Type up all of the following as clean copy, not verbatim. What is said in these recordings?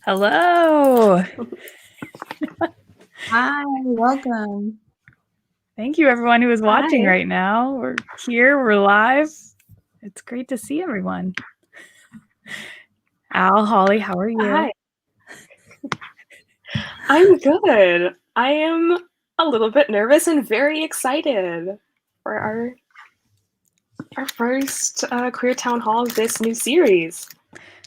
Hello. Hi, welcome. Thank you, everyone who is watching right now. We're here, we're live. It's great to see everyone. Al, Holly, how are you? Hi. I'm good. I am a little bit nervous and very excited for our first queer town hall of this new series.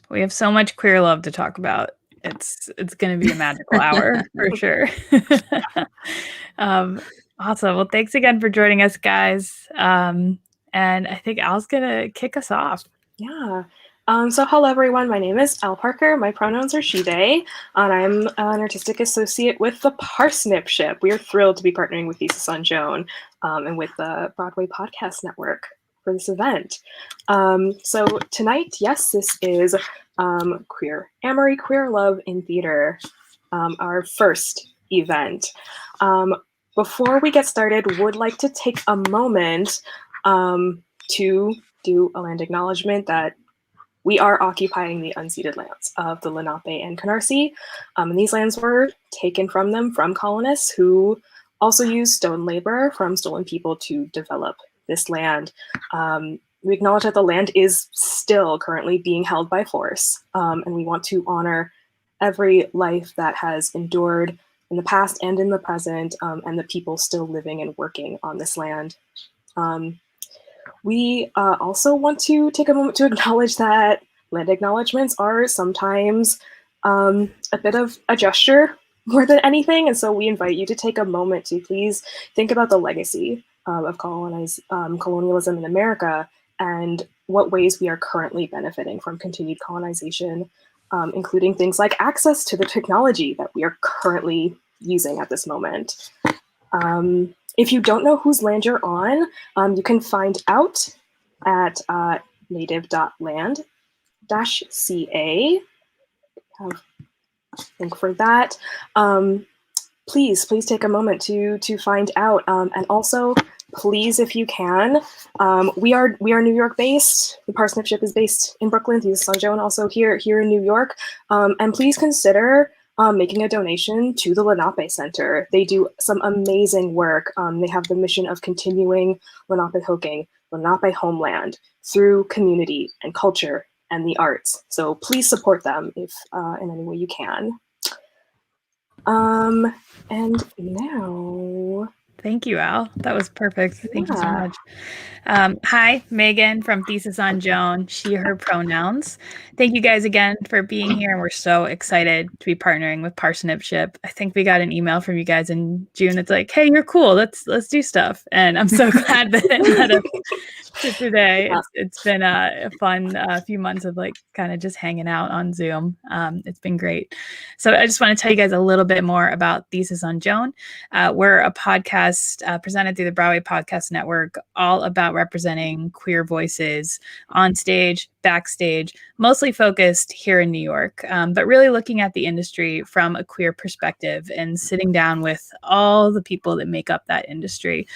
We have so much queer love to talk about. It's going to be a magical hour for sure. Awesome. Well, thanks again for joining us, guys. And I think Al's going to kick us off. Yeah. So hello, everyone. My name is Al Parker. My pronouns are she, they, and I'm an artistic associate with the Parsnip Ship. We are thrilled to be partnering with Thesis on Joan and with the Broadway Podcast Network. for this event. So tonight, yes, this is Queer AMORY, Queer Love in Theater, our first event. Before we get started, would like to take a moment to do a land acknowledgement that we are occupying the unceded lands of the Lenape and Canarsie. And these lands were taken from them from colonists who also used stone labor from stolen people to develop this land. We acknowledge that the land is still currently being held by force, and we want to honor every life that has endured in the past and in the present, and the people still living and working on this land. We also want to take a moment to acknowledge that land acknowledgements are sometimes a bit of a gesture more than anything, and so we invite you to take a moment to please think about the legacy of colonialism in America and what ways we are currently benefiting from continued colonization, including things like access to the technology that we are currently using at this moment. If you don't know whose land you're on, you can find out at native.land-ca. Have a link for that. Please take a moment to find out, and also please, if you can, we are New York based. The Parsnipship is based in Brooklyn. Thesis on Joan also here in New York, and please consider making a donation to the Lenape Center. They do some amazing work. They have the mission of continuing Lenape Hoking, Lenape homeland, through community and culture and the arts. So please support them if in any way you can. And now... Thank you, Al. That was perfect. Thank you so much. Hi, Megan from Thesis on Joan, she, her pronouns. Thank you guys again for being here. And we're so excited to be partnering with Parsnipship. I think we got an email from you guys in June. It's like, hey, you're cool. Let's do stuff. And I'm so glad that it led up to today. It's been a fun few months of like kind of just hanging out on Zoom. It's been great. So I just want to tell you guys a little bit more about Thesis on Joan. We're a podcast presented through the Broadway Podcast Network, all about representing queer voices on stage, backstage, mostly focused here in New York, but really looking at the industry from a queer perspective and sitting down with all the people that make up that industry.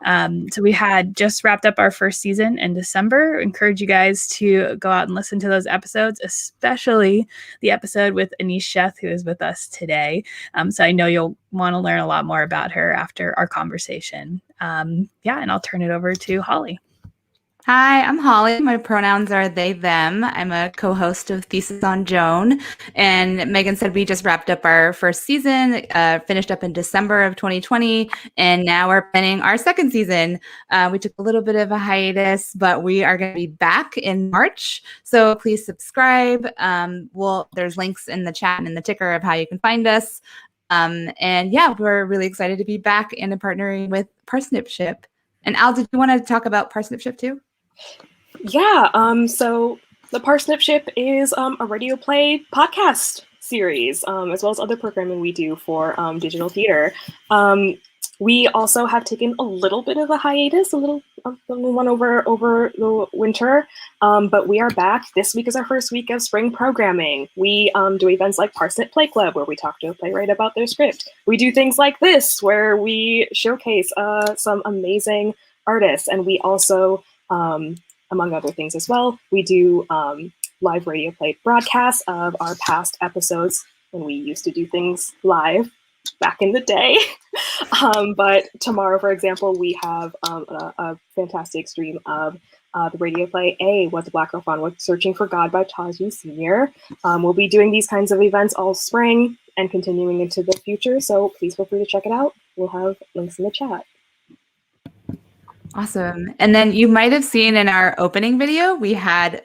So we had just wrapped up our first season in December. Encourage you guys to go out and listen to those episodes, especially the episode with Aneesh Sheth, who is with us today. So I know you'll want to learn a lot more about her after our conversation. And I'll turn it over to Holly. Hi, I'm Holly. My pronouns are they, them. I'm a co-host of Thesis on Joan. And Megan said we just wrapped up our first season, finished up in December of 2020, and now we're planning our second season. We took a little bit of a hiatus, but we are going to be back in March. So please subscribe. There's links in the chat and in the ticker of how you can find us. We're really excited to be back and partnering with Parsnipship. And Al, did you want to talk about Parsnipship too? Yeah, so the Parsnipship is a radio play podcast series, as well as other programming we do for digital theater. We also have taken a little bit of a hiatus, a little one over the winter, but we are back. This week is our first week of spring programming. We do events like Parsnip Play Club, where we talk to a playwright about their script. We do things like this, where we showcase some amazing artists, and we also, among other things as well, we do live radio play broadcasts of our past episodes when we used to do things live back in the day. But tomorrow, for example, we have a fantastic stream of the radio play A, What the Black Girl Found, What's Searching for God by Taju Sr. We'll be doing these kinds of events all spring and continuing into the future, so please feel free to check it out. We'll have links in the chat. Awesome. And then you might have seen in our opening video, we had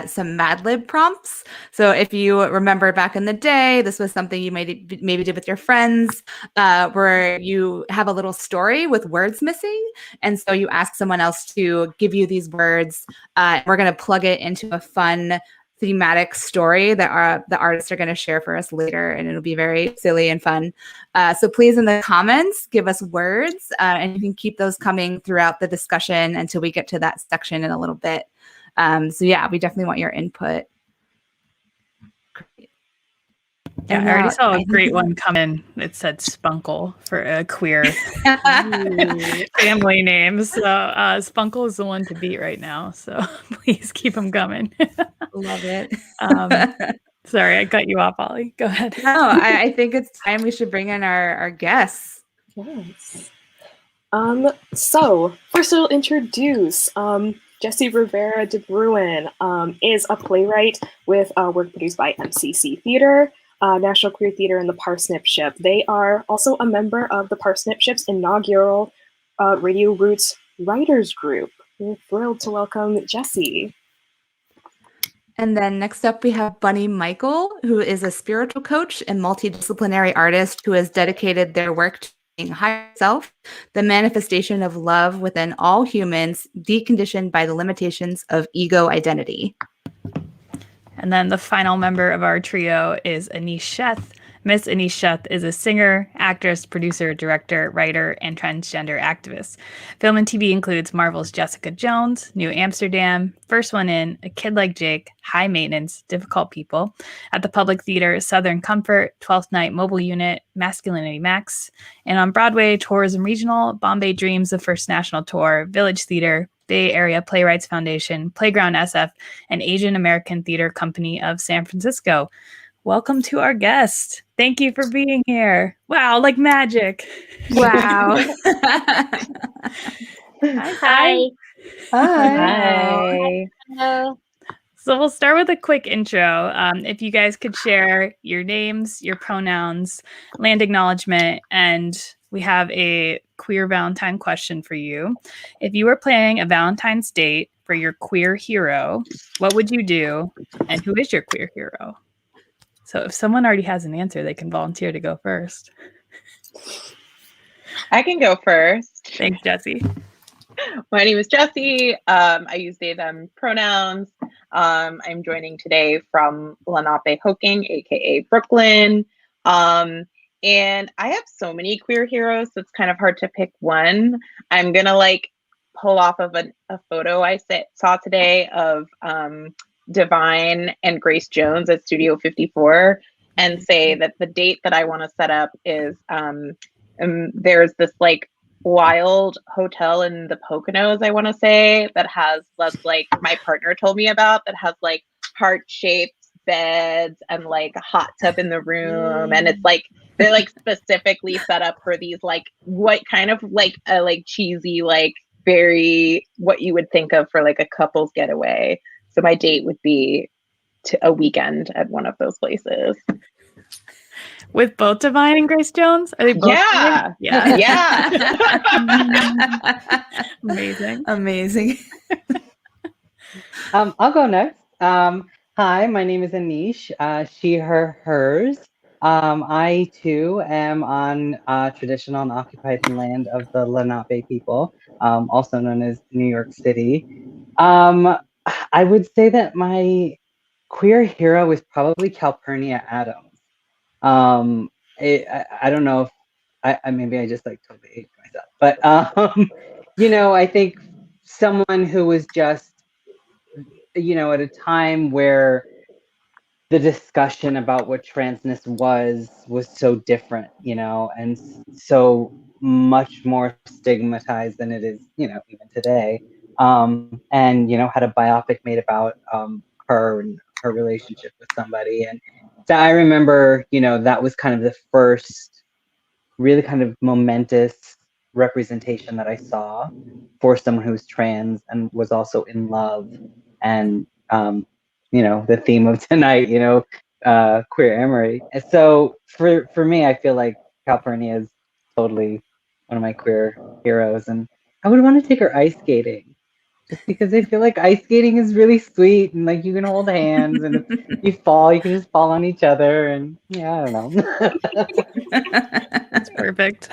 some Mad Lib prompts. So if you remember back in the day, this was something you maybe did with your friends, where you have a little story with words missing. And so you ask someone else to give you these words. We're going to plug it into a fun thematic story that the artists are going to share for us later, and it'll be very silly and fun. So please, in the comments, give us words, and you can keep those coming throughout the discussion until we get to that section in a little bit. So yeah, we definitely want your input. Yeah, I already saw a great one come in. It said Spunkle for a queer family name. So Spunkle is the one to beat right now. So please keep them coming. Love it. Sorry, I cut you off, Ollie. Go ahead. No, I think it's time we should bring in our guests. Yes. So first I'll introduce Jessie Rivera DeBruin is a playwright with work produced by MCC Theater, National Queer Theater, and the Parsnip Ship. They are also a member of the Parsnip Ship's inaugural Radio Roots Writers Group. We're thrilled to welcome Jessie. And then next up, we have Bunny Michael, who is a spiritual coach and multidisciplinary artist who has dedicated their work to being higher self, the manifestation of love within all humans, deconditioned by the limitations of ego identity. And then the final member of our trio is Aneesh Sheth. Miss Aneesh Sheth is a singer, actress, producer, director, writer, and transgender activist. Film and TV includes Marvel's Jessica Jones, New Amsterdam, First One In, A Kid Like Jake, High Maintenance, Difficult People, at the Public Theater, Southern Comfort, 12th Night Mobile Unit, Masculinity Max, and on Broadway, Tourism Regional, Bombay Dreams, the First National Tour, Village Theater, Bay Area Playwrights Foundation, Playground SF, and Asian American Theater Company of San Francisco. Welcome to our guest. Thank you for being here. Wow, like magic. Wow. Hi. Hi. Hello. So we'll start with a quick intro. If you guys could share your names, your pronouns, land acknowledgement, and we have a queer Valentine question for you. If you were planning a Valentine's date for your queer hero, what would you do? And who is your queer hero? So if someone already has an answer, they can volunteer to go first. I can go first. Thanks, Jessie. My name is Jessie. I use they, them pronouns. I'm joining today from Lenape-Hoking, aka Brooklyn. And I have so many queer heroes, so it's kind of hard to pick one. I'm going to pull off of a photo I saw today of Divine and Grace Jones at Studio 54 and say that the date that I want to set up is there's this wild hotel in the Poconos, I want to say, that has my partner told me about, that has heart-shaped beds and a hot tub in the room, and it's they're specifically set up for these what kind of a cheesy very what you would think of for a couple's getaway. So my date would be to a weekend at one of those places. With both Divine and Grace Jones? Are they both? Yeah. Yeah. Yeah. Amazing. I'll go next. Hi, my name is Aneesh. She, her, hers. I too am on traditional and occupied land of the Lenape people, also known as New York City. I would say that my queer hero is probably Calpurnia Adams. I don't know if maybe I just totally hate myself, but I think someone who was just at a time where the discussion about what transness was so different, and so much more stigmatized than it is, even today. And had a biopic made about her and her relationship with somebody. And so I remember, that was kind of the first really kind of momentous representation that I saw for someone who's trans and was also in love. And, the theme of tonight, queer AMORY. And so for me, I feel like Calpurnia is totally one of my queer heroes. And I would want to take her ice skating. Just because I feel like ice skating is really sweet and you can hold hands, and if you fall, you can just fall on each other, and I don't know. That's perfect.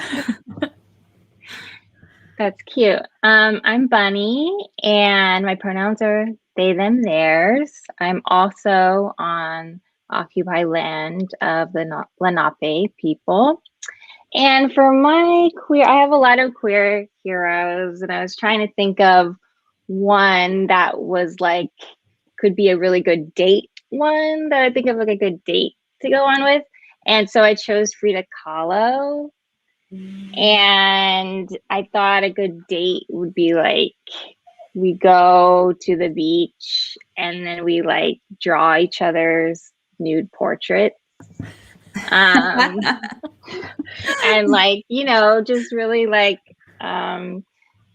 That's cute. I'm Bunny, and my pronouns are they, them, theirs. I'm also on occupied land of the Lenape people. And for my queer, I have a lot of queer heroes, and I was trying to think of one that was like, could be a really good date one that I think of like a good date to go on with. And so I chose Frida Kahlo. And I thought a good date would be like, we go to the beach and then we like draw each other's nude portraits. And like, you know, just really like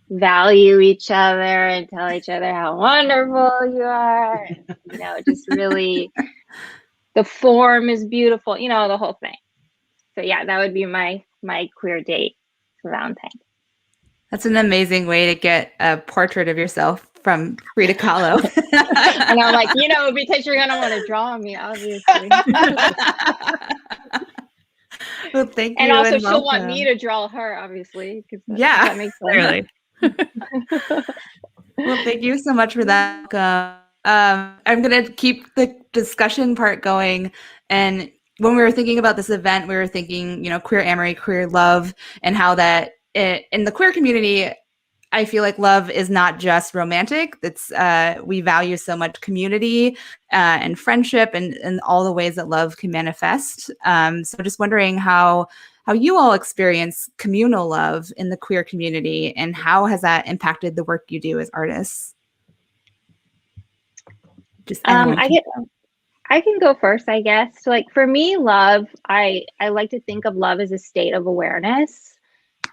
value each other and tell each other how wonderful you are. And, you know, just really, the form is beautiful, you know, the whole thing. So yeah, that would be my queer date for Valentine's. That's an amazing way to get a portrait of yourself from Frida Kahlo. And I'm like, you know, because you're gonna want to draw me, obviously. Well, thank you. And also, she'll want me to draw her, obviously. Yeah, that makes sense. Clearly. Well, thank you so much for that. I'm going to keep the discussion part going. And when we were thinking about this event, we were thinking, you know, queer amory, queer love, and how that in the queer community, I feel like love is not just romantic. It's we value so much community and friendship and all the ways that love can manifest. So just wondering how you all experience communal love in the queer community, and how has that impacted the work you do as artists? Just I can go first, I guess. So, like, for me, love, I like to think of love as a state of awareness.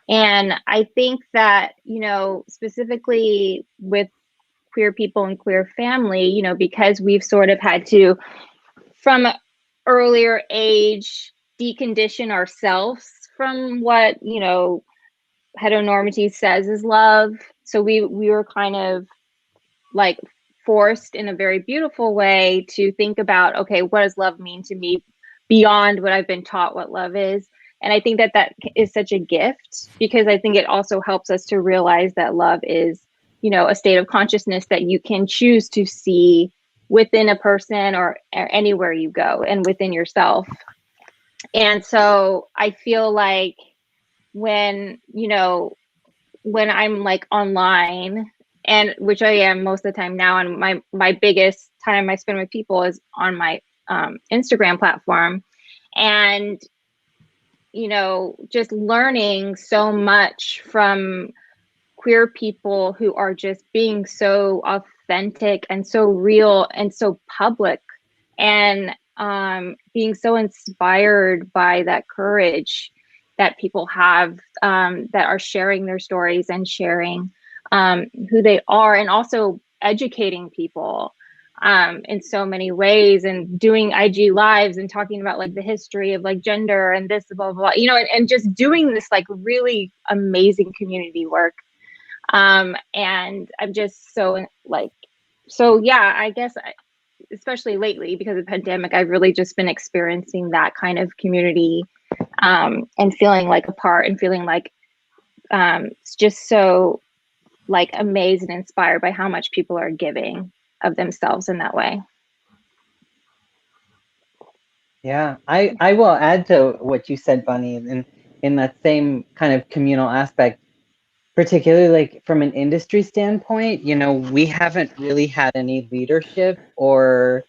And I think that, you know, specifically with queer people and queer family, you know, because we've sort of had to, from an earlier age, decondition ourselves from what, you know, heteronormity says is love. So we were kind of like forced in a very beautiful way to think about, okay, what does love mean to me beyond what I've been taught what love is? And I think that that is such a gift, because I think it also helps us to realize that love is, you know, a state of consciousness that you can choose to see within a person or anywhere you go and within yourself. And so I feel like when, you know, when I'm like online, and which I am most of the time now, and my biggest time I spend with people is on my Instagram platform. And, you know, just learning so much from queer people who are just being so authentic and so real and so public, and being so inspired by that courage that people have, that are sharing their stories and sharing who they are, and also educating people in so many ways, and doing IG lives and talking about like the history of like gender and this, blah, blah, blah, you know, and just doing this like really amazing community work. And I'm just so like, so yeah, I guess especially lately because of the pandemic, I've really just been experiencing that kind of community, and feeling like a part, and feeling like it's just so like amazed and inspired by how much people are giving of themselves in that way. Yeah, I will add to what you said, Bunny, in that same kind of communal aspect, particularly like from an industry standpoint. You know, we haven't really had any leadership or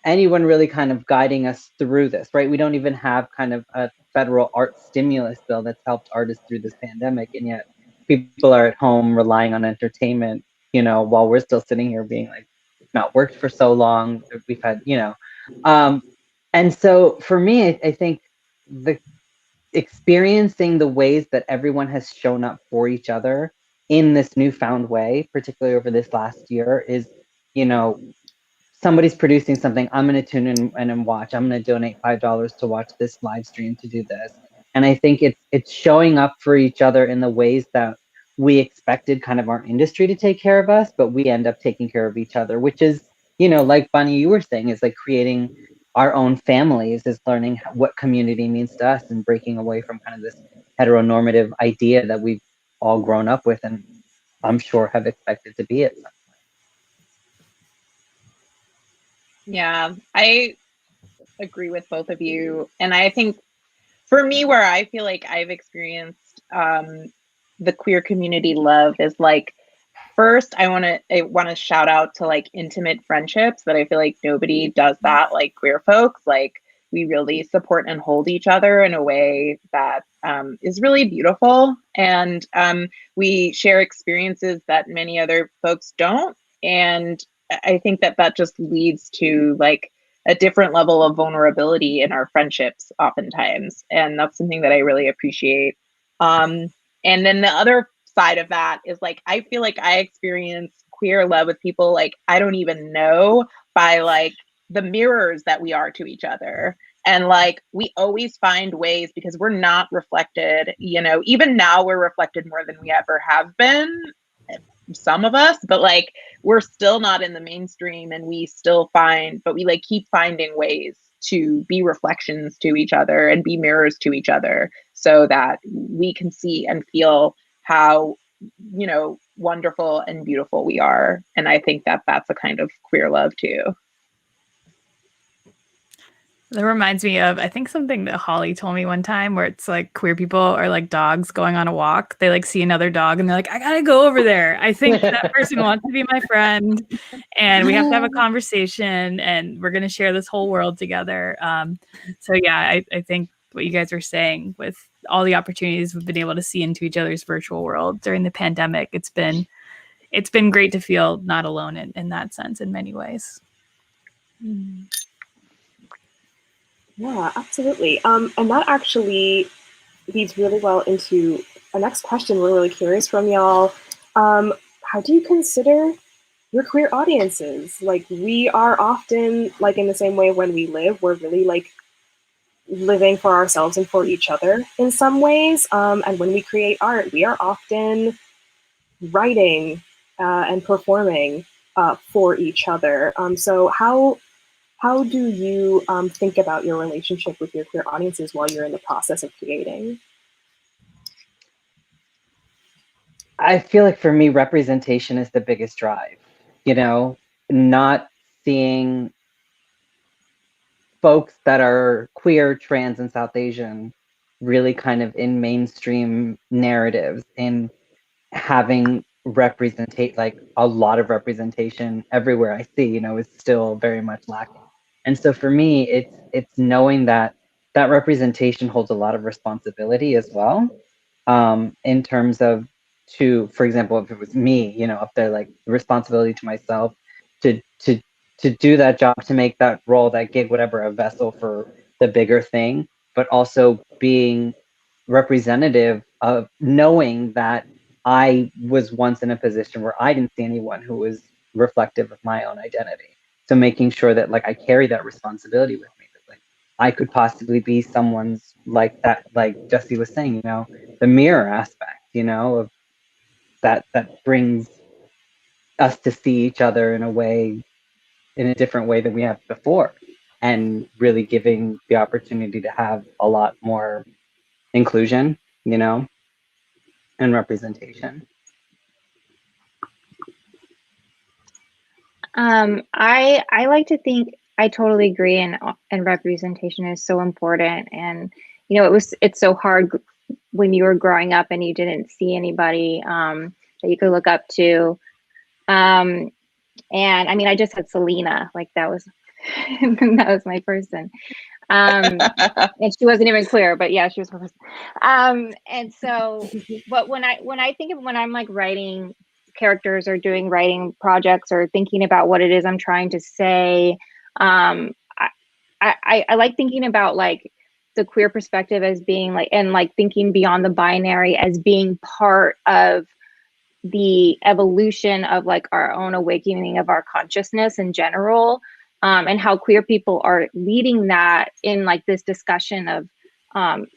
anyone really kind of guiding us through this, right? We don't even have kind of a federal art stimulus bill that's helped artists through this pandemic, and yet people are at home relying on entertainment, you know, while we're still sitting here being like, it's not worked for so long. We've had, you know, and so for me, I think the experiencing the ways that everyone has shown up for each other in this newfound way, particularly over this last year, is, you know, somebody's producing something, I'm going to tune in and watch. I'm going to donate $5 to watch this live stream to do this. And I think it's showing up for each other in the ways that we expected kind of our industry to take care of us, but we end up taking care of each other, which is, you know, like Bunny, you were saying, is like creating our own families, is learning what community means to us and breaking away from kind of this heteronormative idea that we've all grown up with and I'm sure have expected to be at some point. Yeah, I agree with both of you. And I think for me, where I feel like I've experienced the queer community love is like, first, I want to shout out to like intimate friendships that I feel like nobody does that like queer folks. Like we really support and hold each other in a way that is really beautiful, and we share experiences that many other folks don't. And I think that that just leads to like a different level of vulnerability in our friendships oftentimes, and that's something that I really appreciate. And then the other side of that is like I feel like I experience queer love with people like I don't even know by like the mirrors that we are to each other. And like we always find ways, because we're not reflected, you know, even now we're reflected more than we ever have been, some of us, but like we're still not in the mainstream, and we still find, but we like keep finding ways to be reflections to each other and be mirrors to each other so that we can see and feel how, you know, wonderful and beautiful we are. And I think that that's a kind of queer love too. That reminds me of, I think, something that Holly told me one time, where it's like queer people are like dogs going on a walk. They like see another dog and they're like, I gotta go over there. I think that person wants to be my friend, and we have to have a conversation, and we're gonna share this whole world together. So yeah, I think what you guys are saying, with all the opportunities we've been able to see into each other's virtual world during the pandemic, it's been great to feel not alone in that sense in many ways. Yeah, absolutely. And that actually leads really well into our next question. We're really curious from y'all. How do you consider your queer audiences? Like, we are often, like, in the same way when we live, we're really like living for ourselves and for each other in some ways. And when we create art, we are often writing and performing for each other. So how do you think about your relationship with your queer audiences while you're in the process of creating? I feel like for me, representation is the biggest drive, you know, not seeing folks that are queer, trans, and South Asian really kind of in mainstream narratives, and having representate, like a lot of representation everywhere I see, you know, is still very much lacking. And so for me, it's knowing that that representation holds a lot of responsibility as well, in terms of, to, for example, if it was me, you know, up there, like the responsibility to myself to do that job, to make that role, that gig, whatever, a vessel for the bigger thing, but also being representative of knowing that I was once in a position where I didn't see anyone who was reflective of my own identity. So making sure that like I carry that responsibility with me, that like I could possibly be someone's, like that, like Jessie was saying, you know, the mirror aspect, you know, of that brings us to see each other in a way, in a different way than we have before, and really giving the opportunity to have a lot more inclusion, you know, and representation. I like to think, I totally agree, and representation is so important. And you know, it's so hard when you were growing up and you didn't see anybody that you could look up to. And I mean, I just had Selena, like that was that was my person. And she wasn't even queer, but yeah, she was my person. And so, but when I think of, when I'm like writing characters or doing writing projects or thinking about what it is I'm trying to say, I like thinking about like the queer perspective as being like, and like thinking beyond the binary as being part of the evolution of like our own awakening of our consciousness in general, and how queer people are leading that in like this discussion of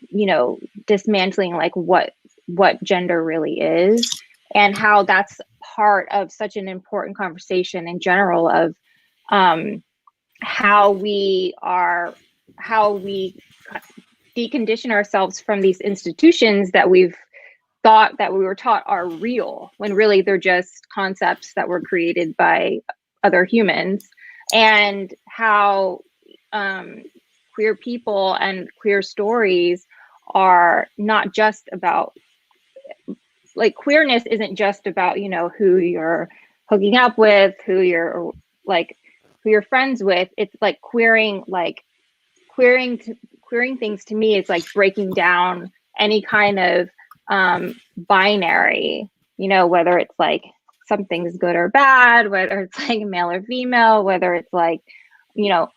you know, dismantling like what gender really is, and how that's part of such an important conversation in general of how we decondition ourselves from these institutions that we've thought that we were taught are real, when really they're just concepts that were created by other humans, and how queer people and queer stories are not just about, like, queerness isn't just about, you know, who you're hooking up with, who you're friends with. It's like queering things to me. It's like breaking down any kind of binary, you know, whether it's like something's good or bad, whether it's like male or female, whether it's like, you know,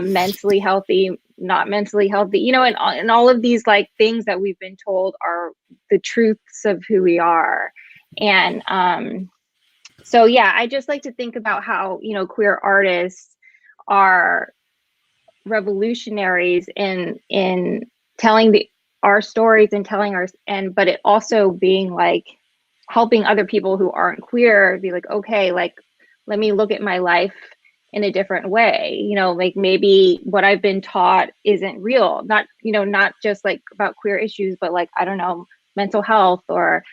mentally healthy, not mentally healthy, you know, and all of these like things that we've been told are the truths of who we are. And so yeah, I just like to think about how, you know, queer artists are revolutionaries in telling our stories and telling ours, but it also being like helping other people who aren't queer be like, okay, like, let me look at my life in a different way, you know, like maybe what I've been taught isn't real, not, you know, not just like about queer issues, but like, I don't know, mental health or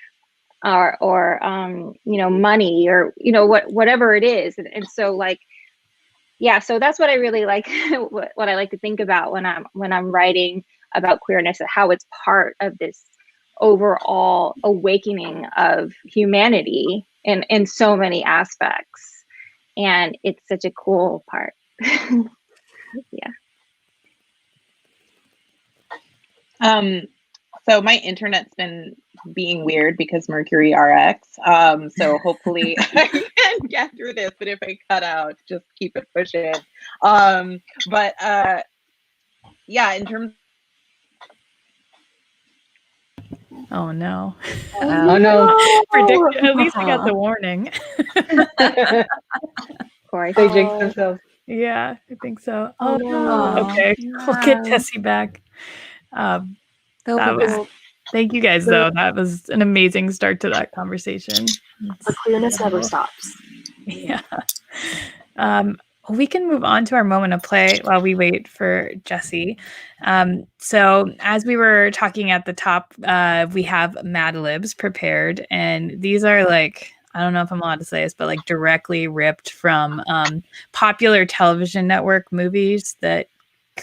you know, money, or, you know, whatever it is. And so like, yeah, so that's what I really like, what I like to think about when I'm writing about queerness, how it's part of this overall awakening of humanity in so many aspects. And it's such a cool part. Yeah. So my internet's been being weird because Mercury RX. So hopefully I can get through this, but if I cut out, just keep it pushing. But yeah, in terms. Oh no. Oh no. At least I got the warning. Of course. They jinxed themselves. Yeah, I think so. Oh, no. Okay. We'll get Jessie back. They'll That be was, back. thank you guys though. That was an amazing start to that conversation. The queerness never stops. Yeah. We can move on to our moment of play while we wait for Jessie. So as we were talking at the top, we have Mad Libs prepared, and these are like, I don't know if I'm allowed to say this, but like directly ripped from popular television network movies that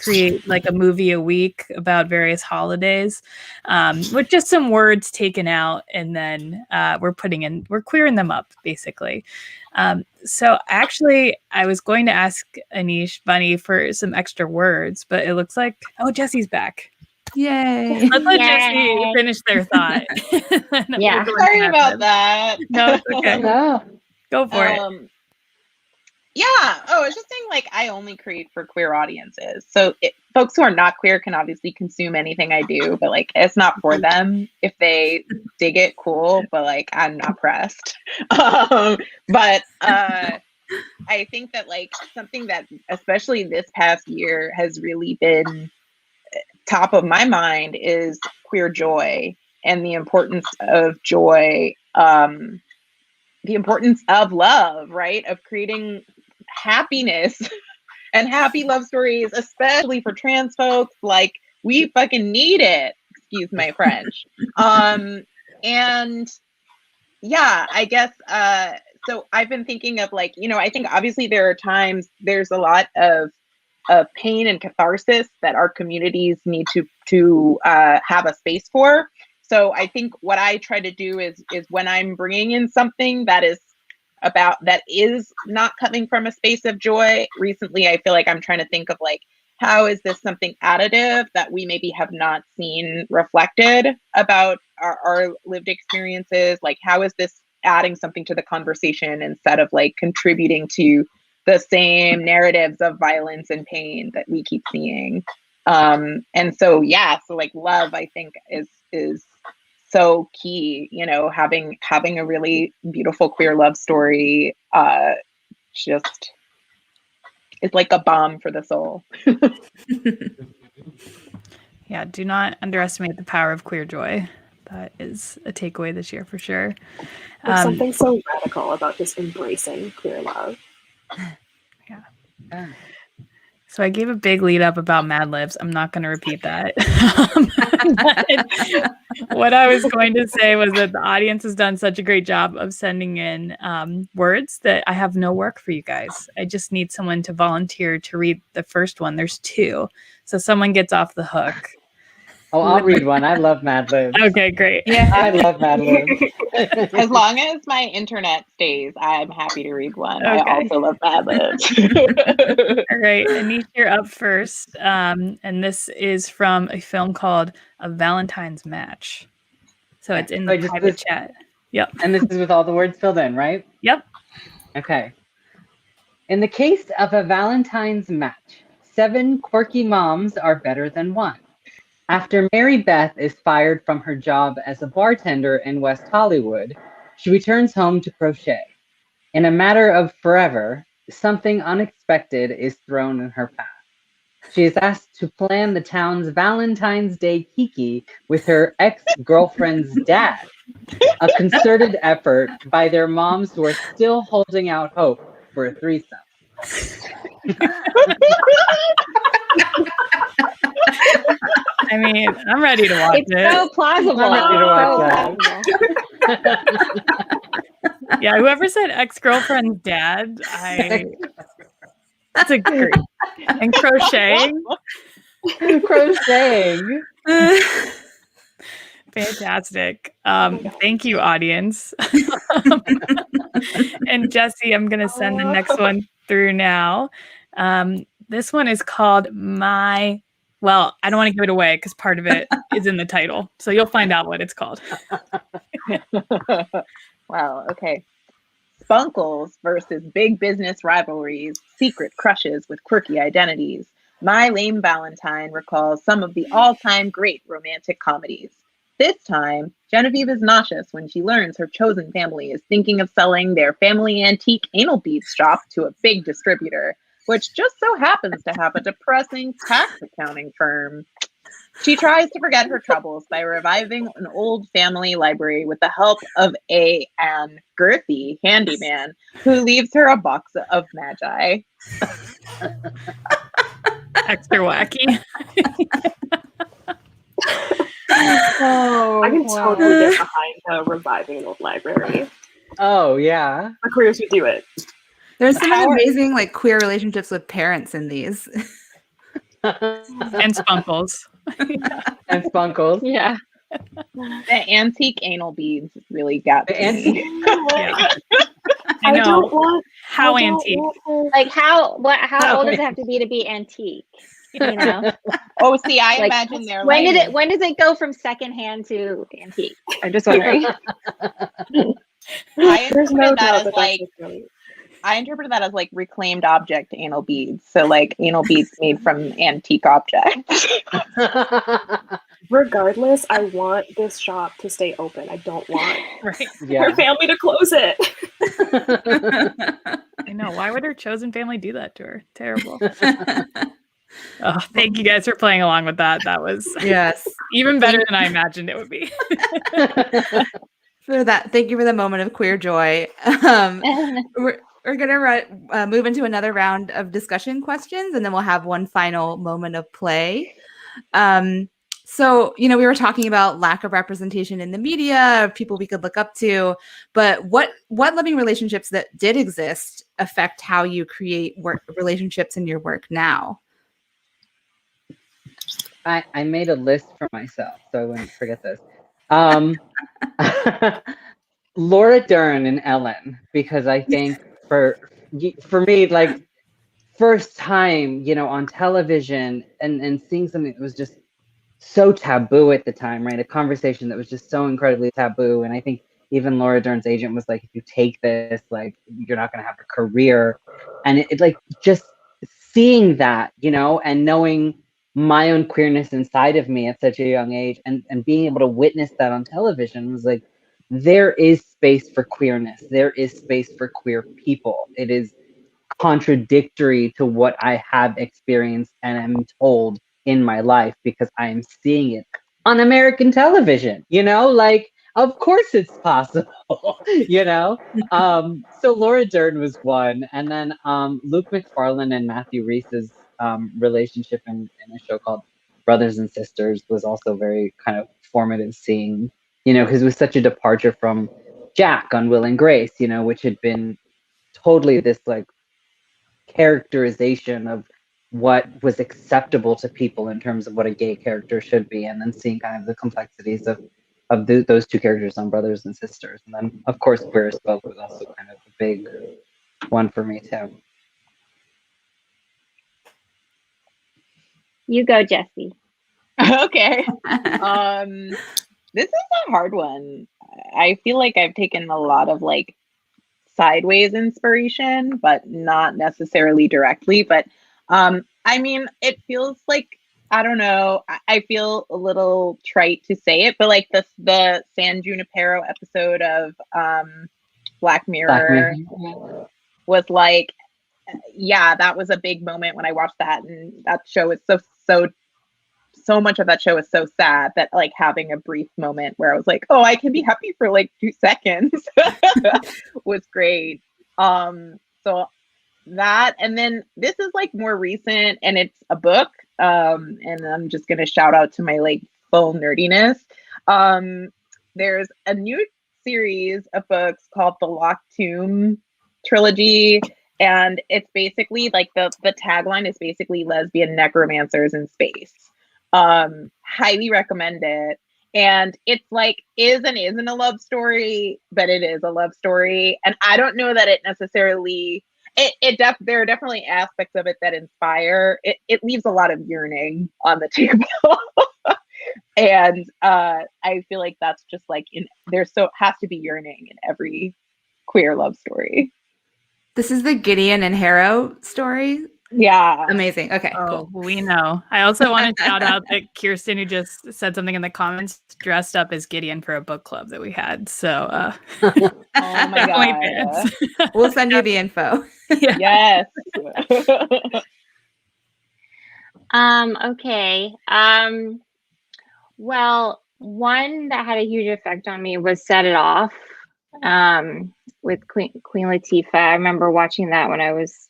create like a movie a week about various holidays, with just some words taken out, and then we're queering them up basically. So actually, I was going to ask Aneesh Bunny for some extra words, but it looks like, oh, Jessie's back. Yay. Let's let Jessie finish their thought. Yeah. Sorry about that. No, it's okay. No. Go for it. Yeah. Oh, I was just saying, like, I only create for queer audiences. So folks who are not queer can obviously consume anything I do, but like, it's not for them. If they dig it, cool. But like, I'm not pressed. But I think that like something that, especially this past year, has really been top of my mind is queer joy and the importance of joy. The importance of love, right? Of creating happiness and happy love stories, especially for trans folks. Like, we fucking need it. Excuse my French. And yeah, I guess, so I've been thinking of like, you know, I think obviously there are times, there's a lot of pain and catharsis that our communities need to have a space for. So I think what I try to do is when I'm bringing in something that is not coming from a space of joy. Recently, I feel like I'm trying to think of like, how is this something additive that we maybe have not seen reflected about our lived experiences? Like, how is this adding something to the conversation instead of like contributing to the same narratives of violence and pain that we keep seeing? And so, yeah, so like love, I think is so key, you know, having a really beautiful queer love story, just is like a balm for the soul. Yeah, do not underestimate the power of queer joy. That is a takeaway this year for sure. There's something so radical about just embracing queer love. Yeah. So I gave a big lead up about Mad Libs. I'm not going to repeat that. What I was going to say was that the audience has done such a great job of sending in words that I have no work for you guys. I just need someone to volunteer to read the first one. There's 2. So someone gets off the hook. Oh, I'll read one. I love Mad Libs. Okay, great. Yeah. I love Mad Libs. As long as my internet stays, I'm happy to read one. Okay. I also love Mad Libs. All right, Aneesh, you're up first. And this is from a film called A Valentine's Match. So it's in the private chat. Yep. And this is with all the words filled in, right? Yep. Okay. In the case of a Valentine's match, 7 quirky moms are better than 1. After Mary Beth is fired from her job as a bartender in West Hollywood, she returns home to crochet. In a matter of forever, something unexpected is thrown in her path. She is asked to plan the town's Valentine's Day kiki with her ex-girlfriend's dad, a concerted effort by their moms who are still holding out hope for a threesome. I mean, I'm ready to watch It's it. so plausible. I'm ready to watch that. Yeah, whoever said ex-girlfriend's dad, that's a great. And crocheting. Crocheting. Fantastic. Thank you, audience. And Jessie, I'm going to send the next one through now. This one is called well, I don't want to give it away because part of it is in the title. So you'll find out what it's called. Wow, okay. Spunkles versus big business rivalries, secret crushes with quirky identities. My Lame Valentine recalls some of the all-time great romantic comedies. This time, Genevieve is nauseous when she learns her chosen family is thinking of selling their family antique anal beads shop to a big distributor, which just so happens to have a depressing tax accounting firm. She tries to forget her troubles by reviving an old family library with the help of an girthy handyman who leaves her a box of magi. Extra wacky. I can totally get behind reviving an old library. Oh, yeah. The queers would do it. There's some amazing like queer relationships with parents in these. And spunkles. And spunkles. Yeah. The antique anal beads really got me. Yeah. I know. How antique? Like how old does it have to be antique? You know? Oh, see, I Like, imagine they're when does it go from secondhand to antique? I'm just wondering. I There's no interpreted that doubt as that like that's really... I interpreted that as like reclaimed object anal beads. So like anal beads made from antique objects. Regardless, I want this shop to stay open. I don't want Yeah. her family to close it. I know. Why would her chosen family do that to her? Terrible. Oh, thank you guys for playing along with that. That was Yes. even better than I imagined it would be. For that, thank you for the moment of queer joy. We're gonna move into another round of discussion questions, and then we'll have one final moment of play. So, we were talking about lack of representation in the media, people we could look up to, but what loving relationships that did exist affect how you create relationships in your work now? I made a list for myself, so I wouldn't forget this. Laura Dern and Ellen, because I think for me, like first time, on television and seeing something that was just so taboo at the time, right? A conversation that was just so incredibly taboo. And I think even Laura Dern's agent was like, if you take this, like, you're not going to have a career. And it like just seeing that, and knowing my own queerness inside of me at such a young age and being able to witness that on television was like, there is space for queerness. There is space for queer people. It is contradictory to what I have experienced and am told in my life because I am seeing it on American television, like, of course it's possible, So Laura Dern was one. And then Luke McFarlane and Matthew Reese's relationship in a show called Brothers and Sisters was also very kind of formative, seeing, because it was such a departure from Jack on Will and Grace, which had been totally this like characterization of what was acceptable to people in terms of what a gay character should be, and then seeing kind of the complexities of those two characters on Brothers and Sisters. And then, of course, Queer as Folk was also kind of a big one for me, too. You go, Jessie. Okay. This is a hard one. I feel like I've taken a lot of like sideways inspiration, but not necessarily directly. But I mean, it feels like, I don't know, I feel a little trite to say it, but like the San Junipero episode of Black Mirror was like, yeah, that was a big moment when I watched that, and that show is so much of that show is so sad that like having a brief moment where I was like, oh, I can be happy for like 2 seconds was great. So that, and then this is like more recent, and it's a book, and I'm just gonna shout out to my like full nerdiness. There's a new series of books called the Locked Tomb trilogy, and it's basically like the tagline is basically lesbian necromancers in space. Highly recommend it. And it's like is and isn't a love story, but it is a love story. And I don't know that it necessarily there are definitely aspects of it that inspire. It leaves a lot of yearning on the table. And I feel like that's just like has to be yearning in every queer love story. This is the Gideon and Harrow story. Yeah. Amazing. Okay, Oh, cool. We know. I also want to shout out that Kirsten, who just said something in the comments, dressed up as Gideon for a book club that we had. So, oh my God. We'll send you the info. Yes. Okay. Well, one that had a huge effect on me was Set It Off, with Queen Latifah. I remember watching that when I was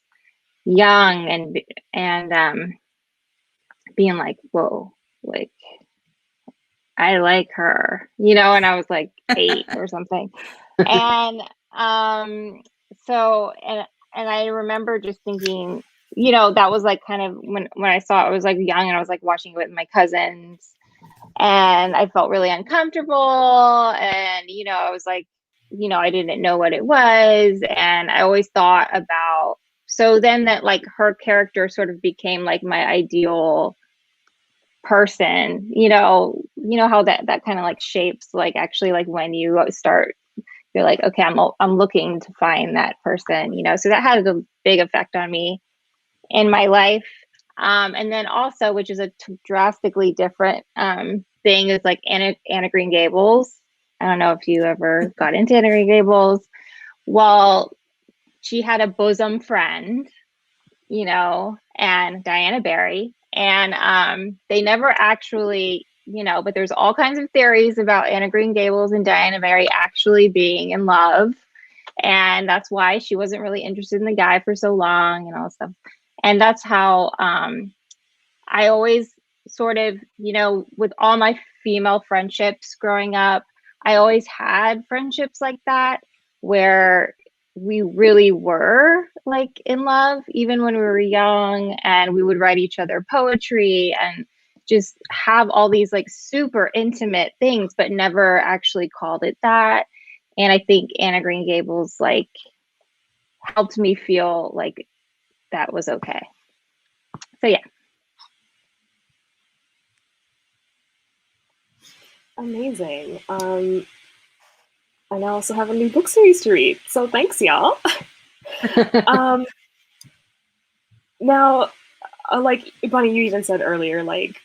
young and being like, whoa, like I like her, and I was like 8 or something. And so and I remember just thinking, that was like kind of when I saw it, I was like young and I was like watching it with my cousins, and I felt really uncomfortable, and I was like, I didn't know what it was, and I always thought about, so then that like her character sort of became like my ideal person, how that kind of like shapes like actually like when you start, you're like, okay, I'm looking to find that person, so that had a big effect on me in my life. And then also, which is a drastically different thing, is like Anna Green Gables. I don't know if you ever got into Anna Green Gables. Well, she had a bosom friend, and Diana Barry, and they never actually, but there's all kinds of theories about Anna Green Gables and Diana Barry actually being in love, and that's why she wasn't really interested in the guy for so long and all stuff. And that's how I always sort of, with all my female friendships growing up, I always had friendships like that where we really were like in love, even when we were young, and we would write each other poetry and just have all these like super intimate things, but never actually called it that. And I think Anna Green Gables like helped me feel like that was okay. So yeah. Amazing. And I also have a new book series to read, so thanks, y'all. Now, like Bonnie, you even said earlier, like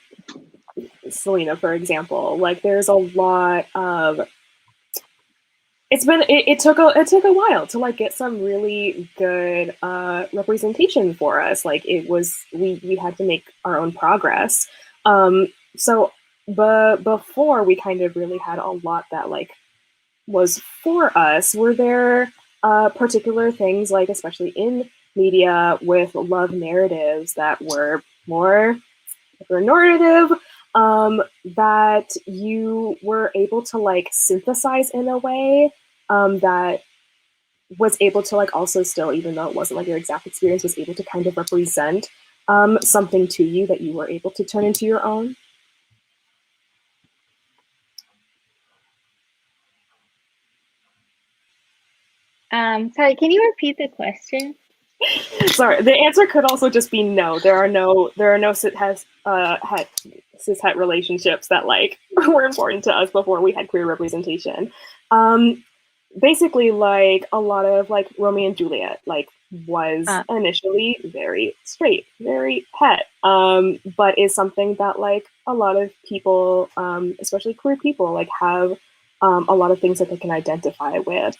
Selena, for example, like there's a lot of. It took a while to like get some really good representation for us. Like it was, we had to make our own progress. But before we kind of really had a lot that like was for us, were there particular things, like especially in media with love narratives that were more heteronormative, that you were able to like synthesize in a way that was able to like also still, even though it wasn't like your exact experience, was able to kind of represent something to you that you were able to turn into your own? Sorry, can you repeat the question? Sorry, the answer could also just be no. There are no cis het relationships that like were important to us before we had queer representation. Basically, like a lot of like Romeo and Juliet, like was initially very straight, very het, but is something that like a lot of people, especially queer people, like have a lot of things that they can identify with.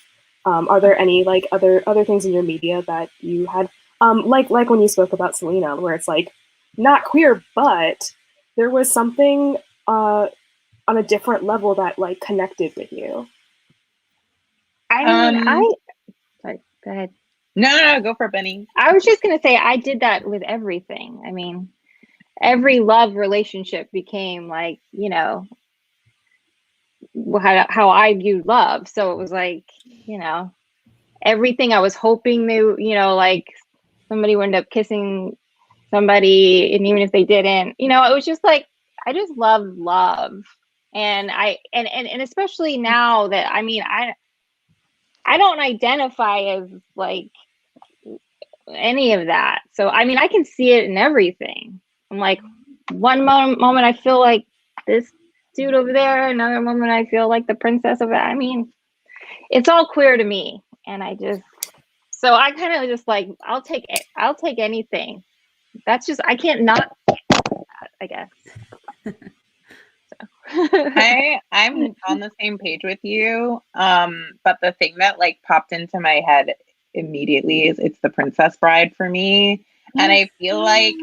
Are there any like other things in your media that you had, like when you spoke about Selena, where it's like not queer, but there was something on a different level that like connected with you? I mean, sorry, go ahead. No, go for it, Benny. I was just gonna say I did that with everything. I mean, every love relationship became like, you know, how I viewed love. So it was like, you know, everything I was hoping they, you know, like somebody would end up kissing somebody, and even if they didn't, you know, it was just like I just love love, and and especially now that I mean I don't identify as like any of that. So I mean I can see it in everything. I'm like one moment I feel like this dude over there, another moment I feel like the princess of it. I mean, it's all queer to me, and I just so I kind of just like I'll take anything. That's just I can't not, I guess. I'm on the same page with you. But the thing that like popped into my head immediately is it's the Princess Bride for me. And I feel like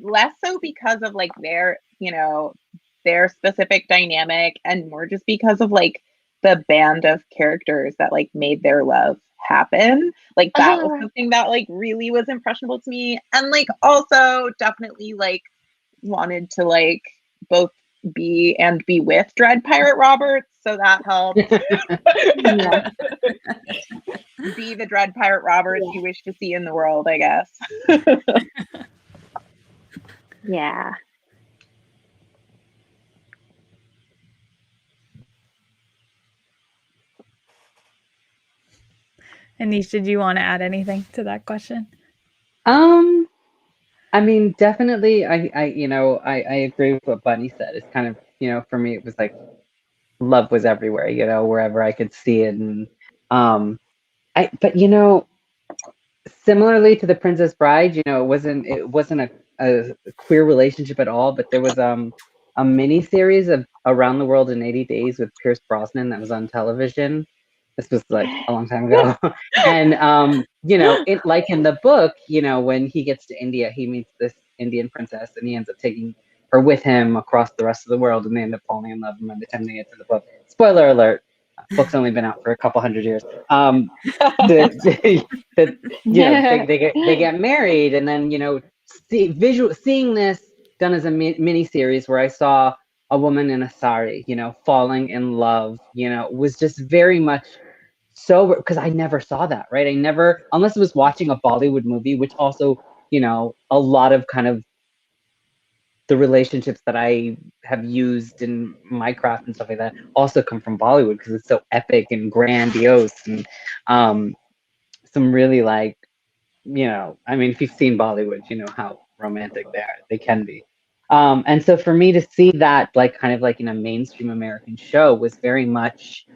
less so because of like their, you know, their specific dynamic, and more just because of like the band of characters that like made their love happen. Like that was something that like really was impressionable to me. And like also definitely like wanted to like both be with Dread Pirate Roberts, so that helped. Be the Dread Pirate Roberts you wish to see in the world, I guess. Yeah. Aneesh, did you want to add anything to that question? I mean, definitely, I agree with what Bunny said. It's kind of, you know, for me, it was like love was everywhere, you know, wherever I could see it. And, but you know, similarly to the Princess Bride, you know, it wasn't a queer relationship at all, but there was, a mini series of Around the World in 80 Days with Pierce Brosnan that was on television. This was like a long time ago. And, you know, it like in the book, you know, when he gets to India, he meets this Indian princess and he ends up taking her with him across the rest of the world, and they end up falling in love. And by the time they get to the book, spoiler alert, book's only been out for a couple hundred years. You know, they get married, and then, you know, seeing this done as a mini series where I saw a woman in a sari, you know, falling in love, you know, was just very much so, because I never saw that, right? I never, unless I was watching a Bollywood movie, which also, you know, a lot of kind of the relationships that I have used in my craft and stuff like that also come from Bollywood, because it's so epic and grandiose, and some really like, you know, I mean, if you've seen Bollywood, you know how romantic they can be. And so for me to see that like kind of like in a mainstream American show was very much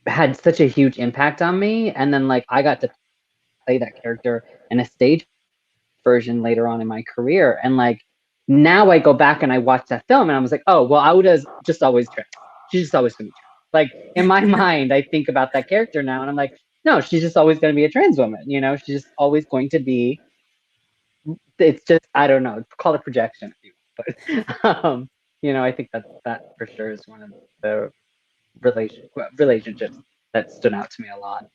had such a huge impact on me. And then like I got to play that character in a stage version later on in my career. And like now I go back and I watch that film and I was like, oh, well, Auda's just always trans. She's just always gonna be trans. Like in my mind, I think about that character now and I'm like, no, she's just always gonna be a trans woman, you know, she's just always going to be. It's just, I don't know, call it projection, but you know, I think that for sure is one of the relationships that stood out to me a lot.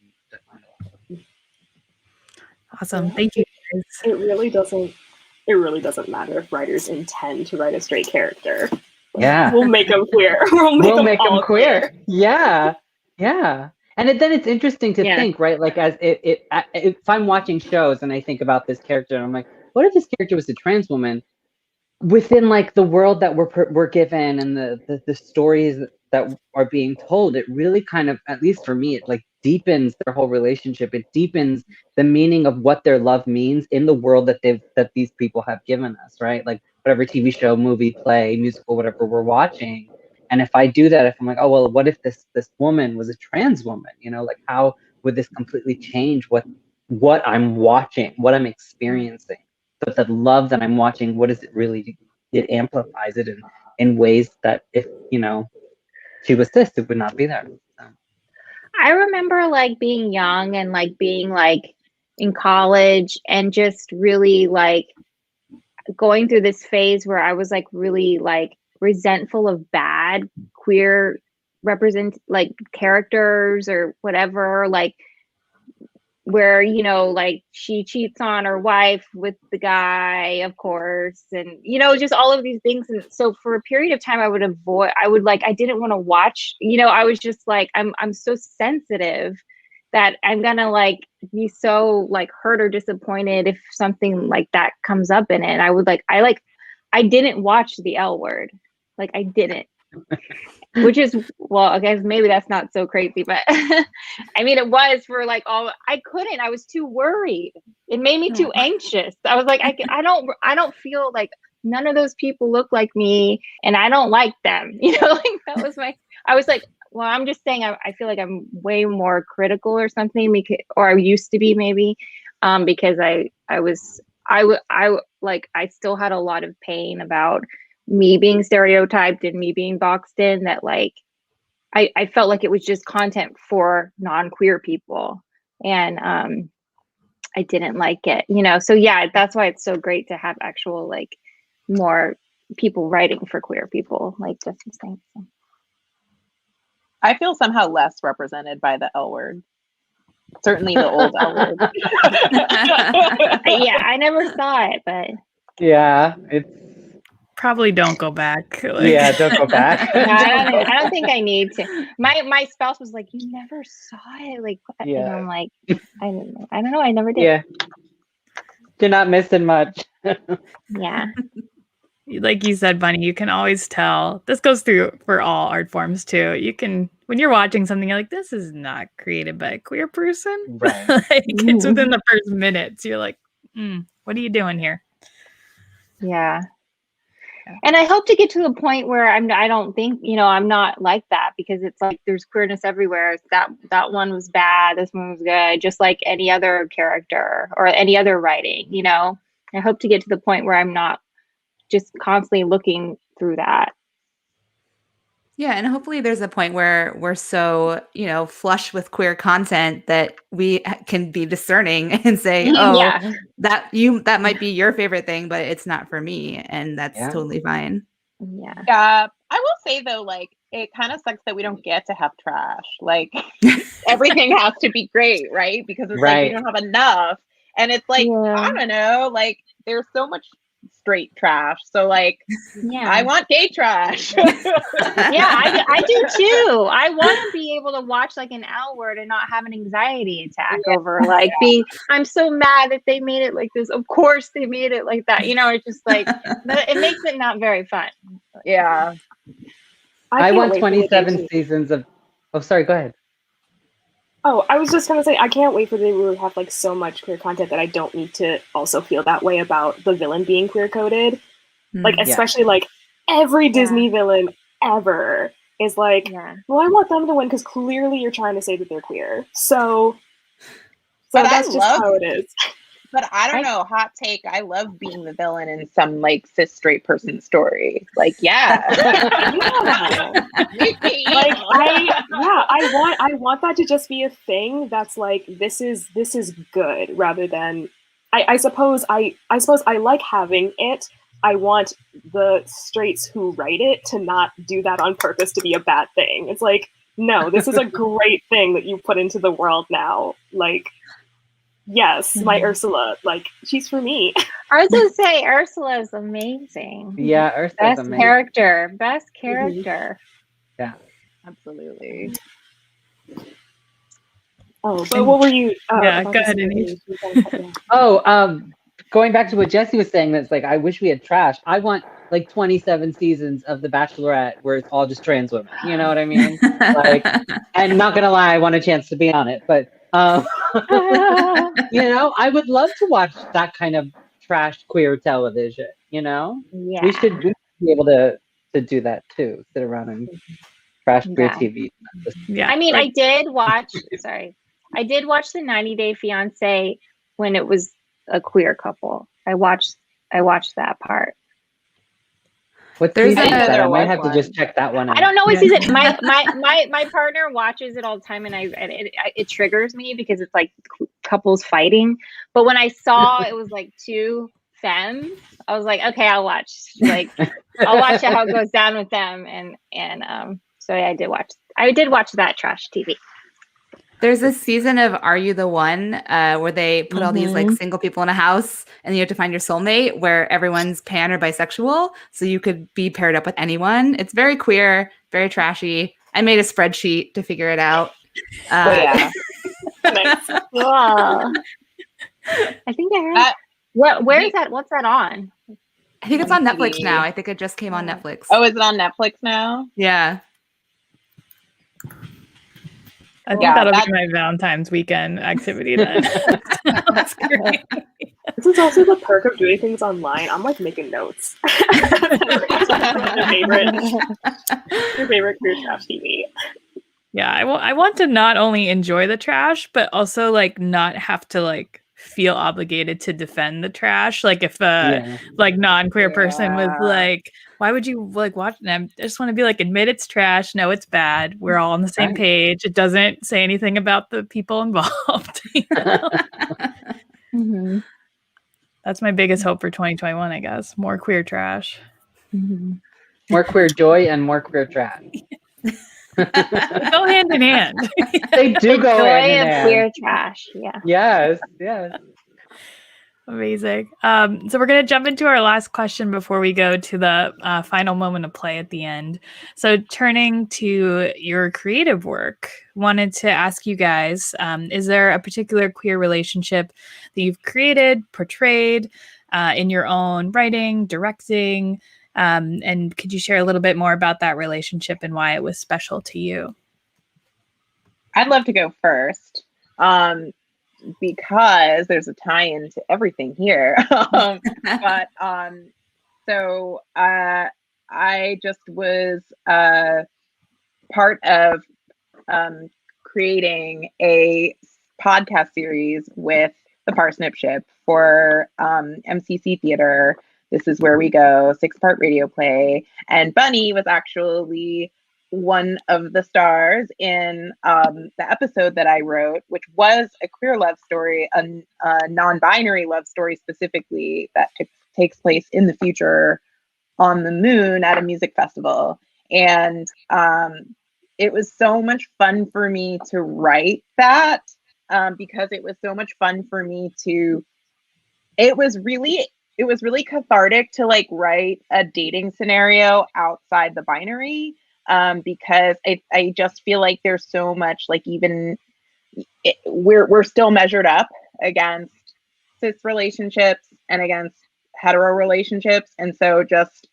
Awesome. Thank you guys. It really doesn't matter if writers intend to write a straight character. Yeah. We'll make them queer. We'll make them queer. Yeah. Yeah. And then it's interesting to think, right? Like, as if I'm watching shows and I think about this character, and I'm like, what if this character was a trans woman? Within like the world that we're given and the stories that are being told, it really kind of, at least for me, it like deepens their whole relationship. It deepens the meaning of what their love means in the world that these people have given us, right? Like whatever TV show, movie, play, musical, whatever we're watching. And if I do that, if I'm like, oh well, what if this woman was a trans woman? You know, like how would this completely change what I'm watching, what I'm experiencing? But the love that I'm watching, what does it really? It amplifies it in ways that if she was cis, it would not be there. So. I remember like being young and like being like in college and just really like going through this phase where I was like really like resentful of bad queer like characters or whatever, like where like she cheats on her wife with the guy, of course, and just all of these things. And so for a period of time I didn't want to watch, I was just like, I'm so sensitive that I'm gonna like be so like hurt or disappointed if something like that comes up in it. I didn't watch the L Word, like I didn't. Which is, well, I guess maybe that's not so crazy, but I mean, it was for like I was too worried. It made me too anxious. I was like, I don't feel like none of those people look like me and I don't like them. Like that was I was like, well, I'm just saying, I feel like I'm way more critical or something or I used to be maybe, because I still had a lot of pain about me being stereotyped and me being boxed in, that like I felt like it was just content for non-queer people, and I didn't like it, so yeah, that's why it's so great to have actual like more people writing for queer people, like just saying. So. I feel somehow less represented by the L Word. Certainly the old L Word. Yeah, I never saw it, but yeah, it's probably don't go back. Yeah, don't go back. No, I don't think I need to. My spouse was like, "You never saw it," like, yeah. And I'm like, I don't know, I never did. Yeah, you're not missing much. Yeah. Like you said, Bunny, you can always tell. This goes through for all art forms too. You can, when you're watching something, you're like, this is not created by a queer person. Right. Like it's within the first minutes. You're like, what are you doing here? Yeah. And I hope to get to the point where I don't think, I'm not like that, because it's like there's queerness everywhere. That one was bad. This one was good. Just like any other character or any other writing, I hope to get to the point where I'm not just constantly looking through that. Yeah, and hopefully there's a point where we're so, flush with queer content that we can be discerning and say, that might be your favorite thing, but it's not for me, and that's totally fine. Yeah. I will say though, like, it kind of sucks that we don't get to have trash. Like, everything has to be great, right? Because it's like we don't have enough, and it's like I don't know, like there's so much straight trash, so like I want gay trash. I do too. I want to be able to watch like an L Word and not have an anxiety attack over like I'm so mad that they made it like this. Of course they made it like that. It's just like it makes it not very fun. Yeah. I want 27 seasons of sorry, go ahead. Oh, I was just going to say, I can't wait for the day where we have like so much queer content that I don't need to also feel that way about the villain being queer coded. Like, especially like every Disney villain ever is like, well, I want them to win because clearly you're trying to say that they're queer. So that's just how it is. But I don't know, hot take, I love being the villain in some like cis straight person story. Like, I want that to just be a thing that's like, this is good, rather than I suppose I like having it. I want the straights who write it to not do that on purpose to be a bad thing. It's like, no, this is a great thing that you put into the world now. Like, Yes, my Ursula. Like, she's for me. I was gonna say Ursula is amazing. Yeah, Ursula's Best amazing. character. Best character. Yeah. Absolutely. Oh, but what were you? Yeah, about go to ahead, say? Aneesh. Oh, going back to what Jessie was saying, that's like, I wish we had trash. I want like 27 seasons of The Bachelorette where it's all just trans women. You know what I mean? Like, and not gonna lie, I want a chance to be on it, but you know, I would love to watch that kind of trash queer television. You know, Yeah. we should be able to do that too. Sit around and trash queer Yeah. TV. Yeah. I mean, like, I did watch the 90 Day Fiance when it was a queer couple. I watched that part. What There's season is a- that? I might was have to one. just check that one out. I don't know what Yeah. season. My partner watches it all the time, and it triggers me because it's like couples fighting. But when I saw it was like two femmes, I was like, okay, I'll watch. Like, I'll watch how it goes down with them, and so yeah, I did watch that trash TV. There's a season of Are You the One where they put all these like single people in a house and you have to find your soulmate where everyone's pan or bisexual. So you could be paired up with anyone. It's very queer, very trashy. I made a spreadsheet to figure it out. Yeah. Nice. Wow. I think I heard. That- Where is that? What's that on? I think it's on Netflix TV. now. I think it just came on Netflix. Oh, is it on Netflix now? Yeah. I think Yeah, that'll that's- be my Valentine's weekend activity then. That's great. This is also the perk of doing things online. I'm like making notes. your favorite queer trash TV. Yeah, I want to not only enjoy the trash, but also like not have to like feel obligated to defend the trash. Like if like non-queer person was Yeah. like, why would you like watch them? I just want to be like, admit it's trash. No, it's bad. We're all on the same Right. page. It doesn't say anything about the people involved. You know? Mm-hmm. That's my biggest hope for 2021, I guess. More queer trash. Mm-hmm. More queer joy and more queer trash. They go hand in hand. They do go Joy hand in of hand. queer trash. Yeah. Yes, yes. Amazing. So we're going to jump into our last question before we go to the final moment of play at the end. So turning to your creative work, wanted to ask you guys, is there a particular queer relationship that you've created, portrayed in your own writing, directing? And could you share a little bit more about that relationship and why it was special to you? I'd love to go first. Because there's a tie-in to everything here. So I just was part of creating a podcast series with the Parsnip Ship for MCC Theater. This is Where We Go, 6-part radio play. And Bunny was actually one of the stars in the episode that I wrote, which was a queer love story, a non-binary love story specifically that takes place in the future on the moon at a music festival. And it was so much fun for me to write that because it was so much fun for me to, it was really cathartic to like write a dating scenario outside the binary. Because I just feel like there's so much like we're still measured up against cis relationships and against hetero relationships, and so just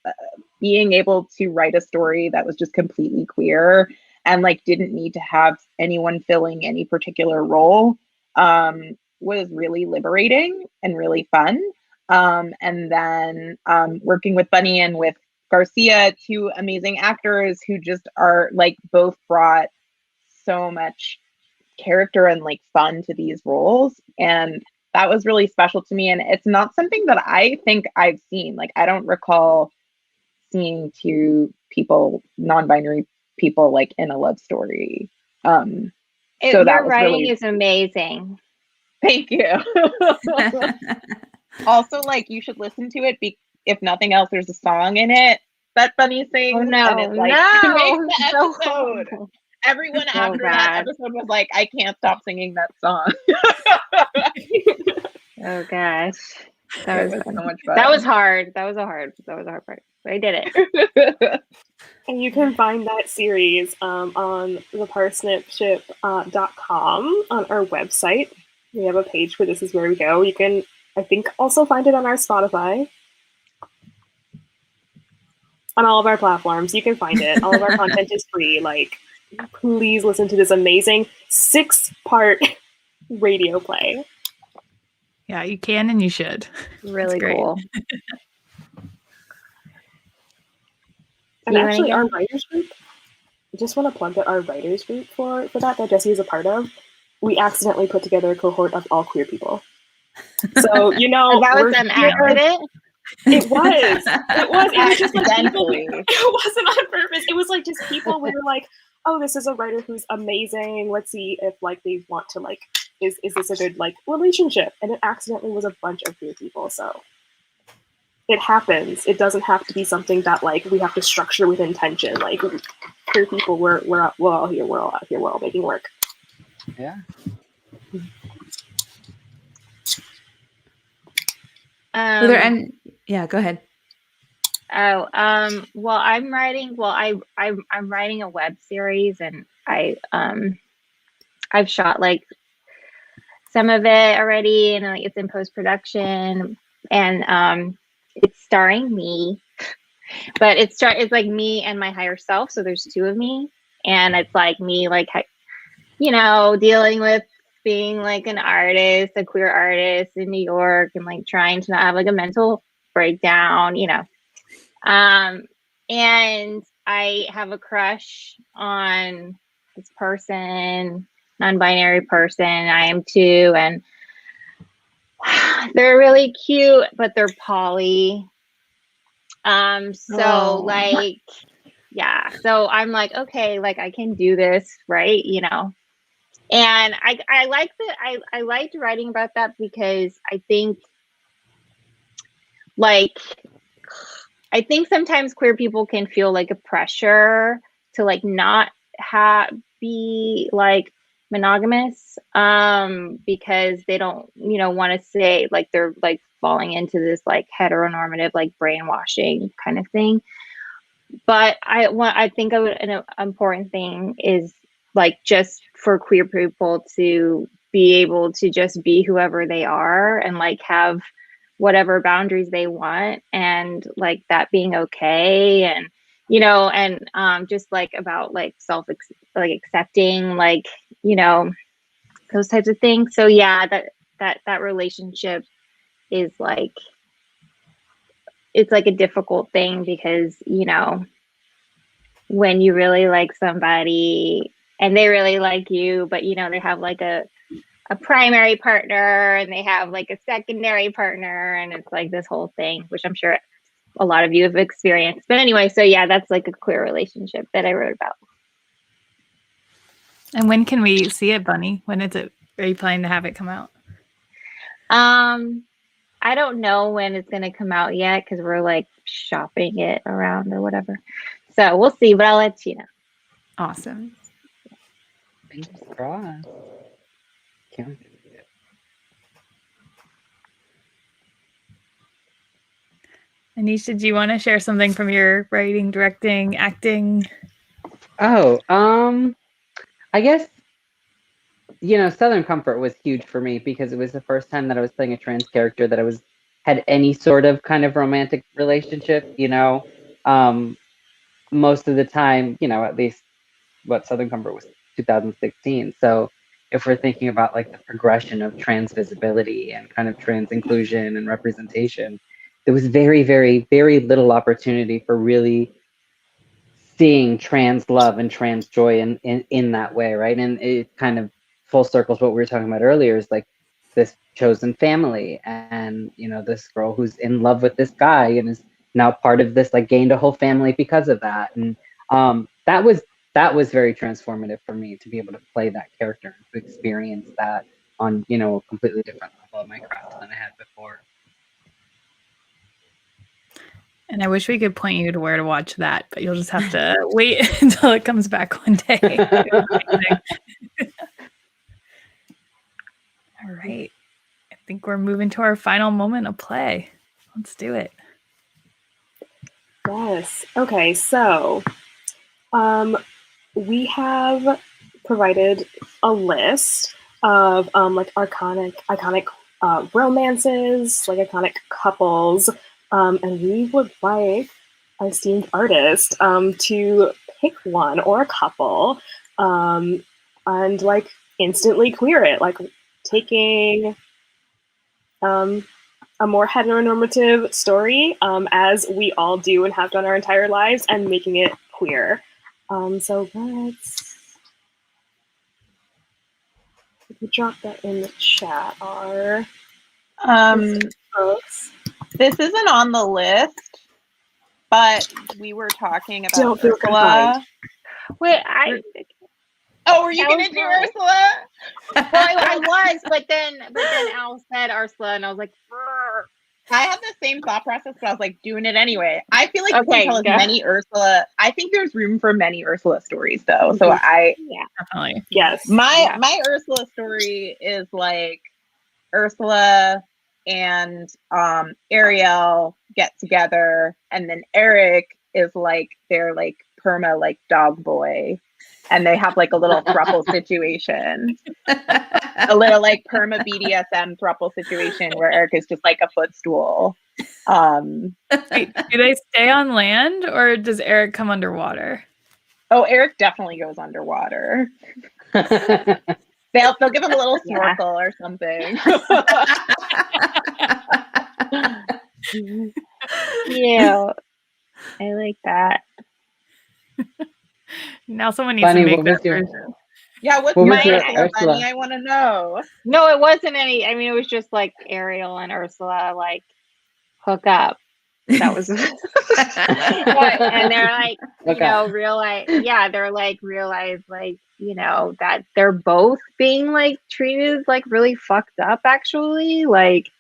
being able to write a story that was just completely queer and like didn't need to have anyone filling any particular role was really liberating and really fun. And then working with Bunny and with Garcia, two amazing actors who just are like both brought so much character and like fun to these roles. And that was really special to me. And it's not something that I think I've seen. Like, I don't recall seeing two people, non-binary people, like in a love story. So that Your was writing really is amazing. Thank you. Also, like, you should listen to it. If nothing else, there's a song in it that Bunny sings. Oh no, and it, like, no, makes the so episode. horrible. everyone after that episode was like, I can't stop singing that song. Oh gosh. That was so much fun. That was hard. That was a hard part. But I did it. And you can find that series on theparsnipship.com on our website. We have a page for This Is Where We Go. You can, I think, also find it on our Spotify. On all of our platforms, you can find it. All of our content is free. Like, please listen to this amazing 6-part radio play. Yeah, you can and you should. Really cool. And actually, our writers group, I just want to plug that our writers group for that Jessie is a part of, we accidentally put together a cohort of all queer people. So, you know, that was an accident? It was. It was just like people, it wasn't on purpose. It was like just people, we were like, oh, this is a writer who's amazing. Let's see if like they want to like, is this a good like relationship? And it accidentally was a bunch of queer people. So it happens. It doesn't have to be something that like we have to structure with intention. Like queer people, we're all here. We're all out here. We're all making work. Yeah. Yeah, go ahead. Oh, well, I'm writing a web series, and I've shot like some of it already, and like it's in post-production, and it's starring me, but it's like me and my higher self, so there's 2 of me, and it's like me, like, you know, dealing with being like an artist, a queer artist in New York, and like trying to not have like a mental breakdown, you know. And I have a crush on this person, non-binary person. I am too, and they're really cute, but they're poly. Like, yeah. So I'm like, okay, like I can do this, right? You know. And I liked writing about that because I think sometimes queer people can feel like a pressure to like not be like monogamous because they don't, you know, want to say like they're like falling into this like heteronormative like brainwashing kind of thing. But I think an important thing is like just for queer people to be able to just be whoever they are and like have whatever boundaries they want, and like that being okay, and you know, and just like about like accepting, like, you know, those types of things. So yeah, that relationship is like, it's like a difficult thing because, you know, when you really like somebody and they really like you, but you know, they have like a primary partner and they have like a secondary partner, and it's like this whole thing, which I'm sure a lot of you have experienced. But anyway, so yeah, that's like a queer relationship that I wrote about. And when can we see it, Bunny? When is it? Are you planning to have it come out? I don't know when it's going to come out yet because we're like shopping it around or whatever. So we'll see, but I'll let you know. Awesome. Fingers crossed. Can't wait. Aneesh, did you want to share something from your writing, directing, acting? Oh, I guess, you know, Southern Comfort was huge for me because it was the first time that I was playing a trans character that had any sort of kind of romantic relationship, you know. Most of the time, you know, at least what Southern Comfort was 2016. So if we're thinking about like the progression of trans visibility and kind of trans inclusion and representation, there was very, very, very little opportunity for really seeing trans love and trans joy in that way, right? And it kind of full circles what we were talking about earlier, is like this chosen family, and you know, this girl who's in love with this guy and is now part of this, like gained a whole family because of that. And that was very transformative for me to be able to play that character and to experience that on, you know, a completely different level of my craft than I had before. And I wish we could point you to where to watch that, but you'll just have to wait until it comes back one day. All right. I think we're moving to our final moment of play. Let's do it. Yes. Okay, so we have provided a list of like iconic romances, like iconic couples, and we would like our esteemed artist to pick one or a couple and like instantly queer it, like taking a more heteronormative story, as we all do and have done our entire lives, and making it queer. So let's drop that in the chat. Folks. This isn't on the list, but we were talking about Don't feel Ursula. Wait, Oh, were you going to do Ursula? well, I was, but then Al said Ursula, and I was like, "Brr." I had the same thought process, but I was like, doing it anyway. I feel like Okay, you can tell go. as many Ursula. I think there's room for many Ursula stories, though. So Yeah. Definitely. Yes. my Ursula story is like Ursula and Ariel get together, and then Eric is like their like perma like dog boy, and they have like a little throuple situation, a little like perma BDSM throuple situation where Eric is just like a footstool. Wait, do they stay on land or does Eric come underwater? Oh, Eric definitely goes underwater. They'll give him a little snorkel or something. Yeah, I like that. Now someone needs Bunny, to make what that was your- version. Yeah, what's What my was your Ursula, Ursula? Bunny? I want to know. No, it wasn't any. I mean, it was just like Ariel and Ursula like hook up. That was, and they're like, you Okay. know, realize like, you know, that they're both being like treated like really fucked up. Actually, like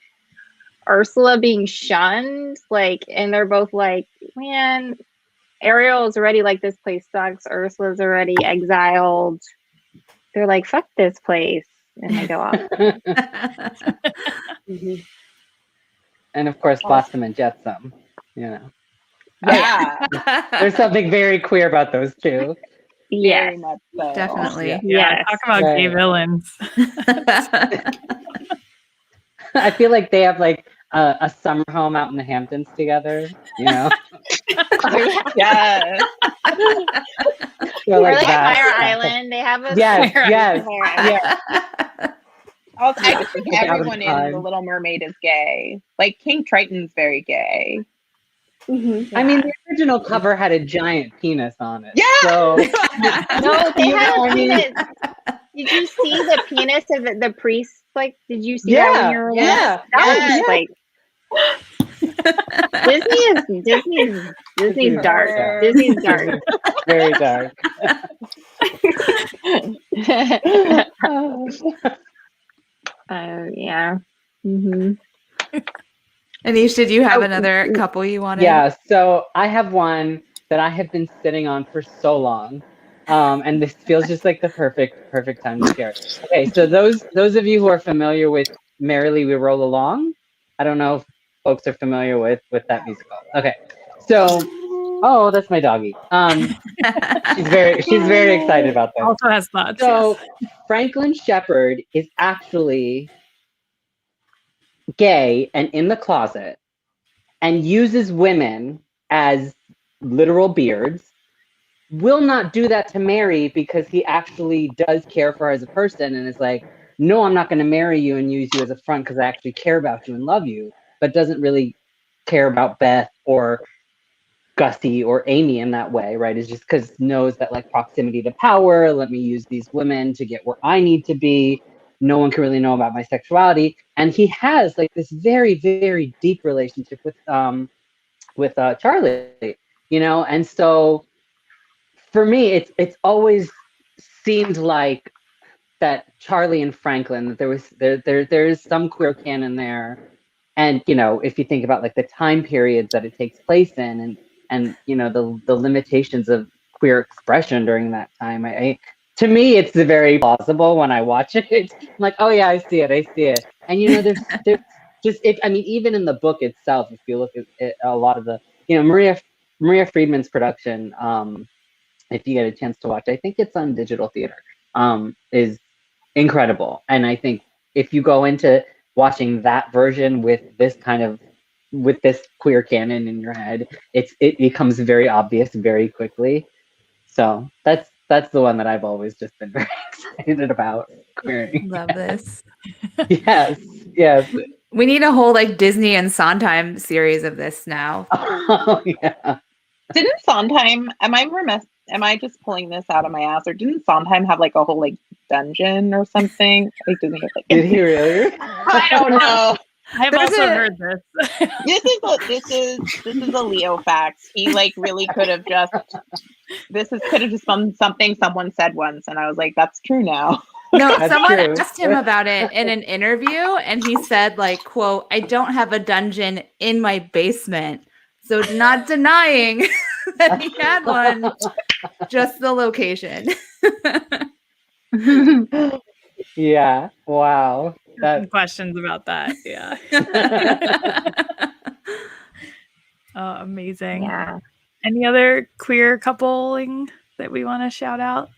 Ursula being shunned, like, and they're both like, man, Ariel's already like, this place sucks. Ursula's already exiled. They're like, fuck this place, and they go off. And of course, Blossom and Jetsam. You know, Yeah, there's something very queer about those two. Yes. very much so. Definitely. Yeah, Yes. talk about gay Right. villains. I feel like they have like a summer home out in the Hamptons together. You know, Yes. So, Or like like that. Fire Island. They have a Yes, Fire yes, Fire Island. yeah. Also, I just think Without a everyone in time. The Little Mermaid is gay. Like King Triton's very gay. I mean, the original cover had a giant penis on it. Yeah. So No, they You had know, a I mean- penis. Did you see the penis of the priest? Like, did you see that when you were little? yeah. That was like Disney's dark. Disney's dark. Very dark. Yeah. Mm-hmm. Aneesh, did you have Oh, another couple you wanted? Yeah, so I have one that I have been sitting on for so long. And this feels just like the perfect time to share. Okay, so those of you who are familiar with Merrily We Roll Along, I don't know if folks are familiar with that musical. Okay, so oh, that's my doggy. She's very excited about this. Also has thoughts. So yes. Franklin Shepherd is actually gay and in the closet and uses women as literal beards. Will not do that to Mary because he actually does care for her as a person and is like, no, I'm not going to marry you and use you as a front because I actually care about you and love you, but doesn't really care about Beth or Gussie or Amy in that way, right? It's just because knows that like proximity to power, let me use these women to get where I need to be. No one can really know about my sexuality. And he has like this very, very deep relationship with Charlie, you know? And so for me, it's always seemed like that Charlie and Franklin, that there is some queer canon there and if you think about like the time periods that it takes place in, and the limitations of queer expression during that time, to me it's very plausible when I watch it. I'm like, oh yeah, I see it. And there's just even in the book itself, if you look at a lot of the Maria Friedman's production, if you get a chance to watch, I think it's on digital theater, is incredible. And I think if you go into watching that version with this queer canon in your head, it becomes very obvious very quickly. So that's the one that I've always just been very excited about queering. Love this. Yes. We need a whole like Disney and Sondheim series of this now. Oh yeah. Didn't Sondheim? Am I just pulling this out of my ass, or didn't Sondheim have like a whole like dungeon or something? Like, did he really? I don't know. I've also heard this. This is a Leo fact. He like really could have just been something someone said once, and I was like, that's true now. No, That's someone true. asked him about it in an interview, and he said, like, quote, "I don't have a dungeon in my basement." So not denying that he had one, just the location. Yeah. Wow. Questions about that. Yeah. Oh, amazing. Yeah. Any other queer coupling that we want to shout out?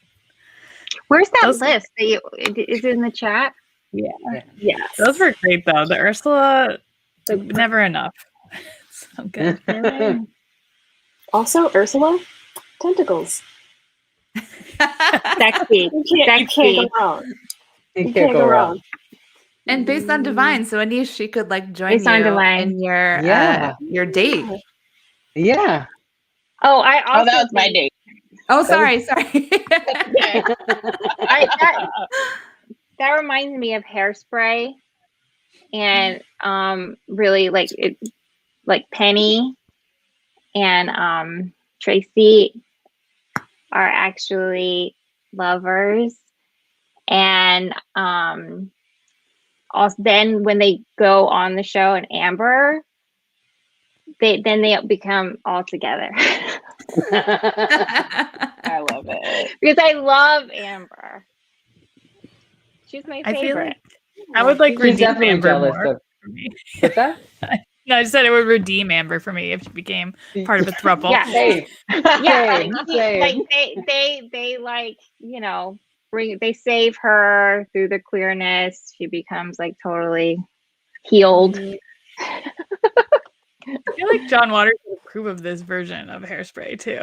Where's that Those- list? Is it in the chat? Yeah. Yes. Those were great though. The Ursula, never enough. So good. Also, Ursula, tentacles. Sexy. You can't go wrong. You can't go wrong. And based on Divine, so Aneesh, she could like join Based on you Divine. in your your date. Yeah. Oh, I also That was my date. Oh, sorry. that reminds me of Hairspray, and really like Penny and Tracy are actually lovers, and also then when they go on the show and Amber, they become all together. I love it. Because I love Amber. She's my I feel favorite. like I would like She's redeem definitely Amber jealous more of. for me. What's that? No, I just said it would redeem Amber for me if she became part of a throuple. Yeah. Same. Yeah, Same. like they like, they save her through the queerness. She becomes like totally healed. I feel like John Waters would approve of this version of Hairspray too.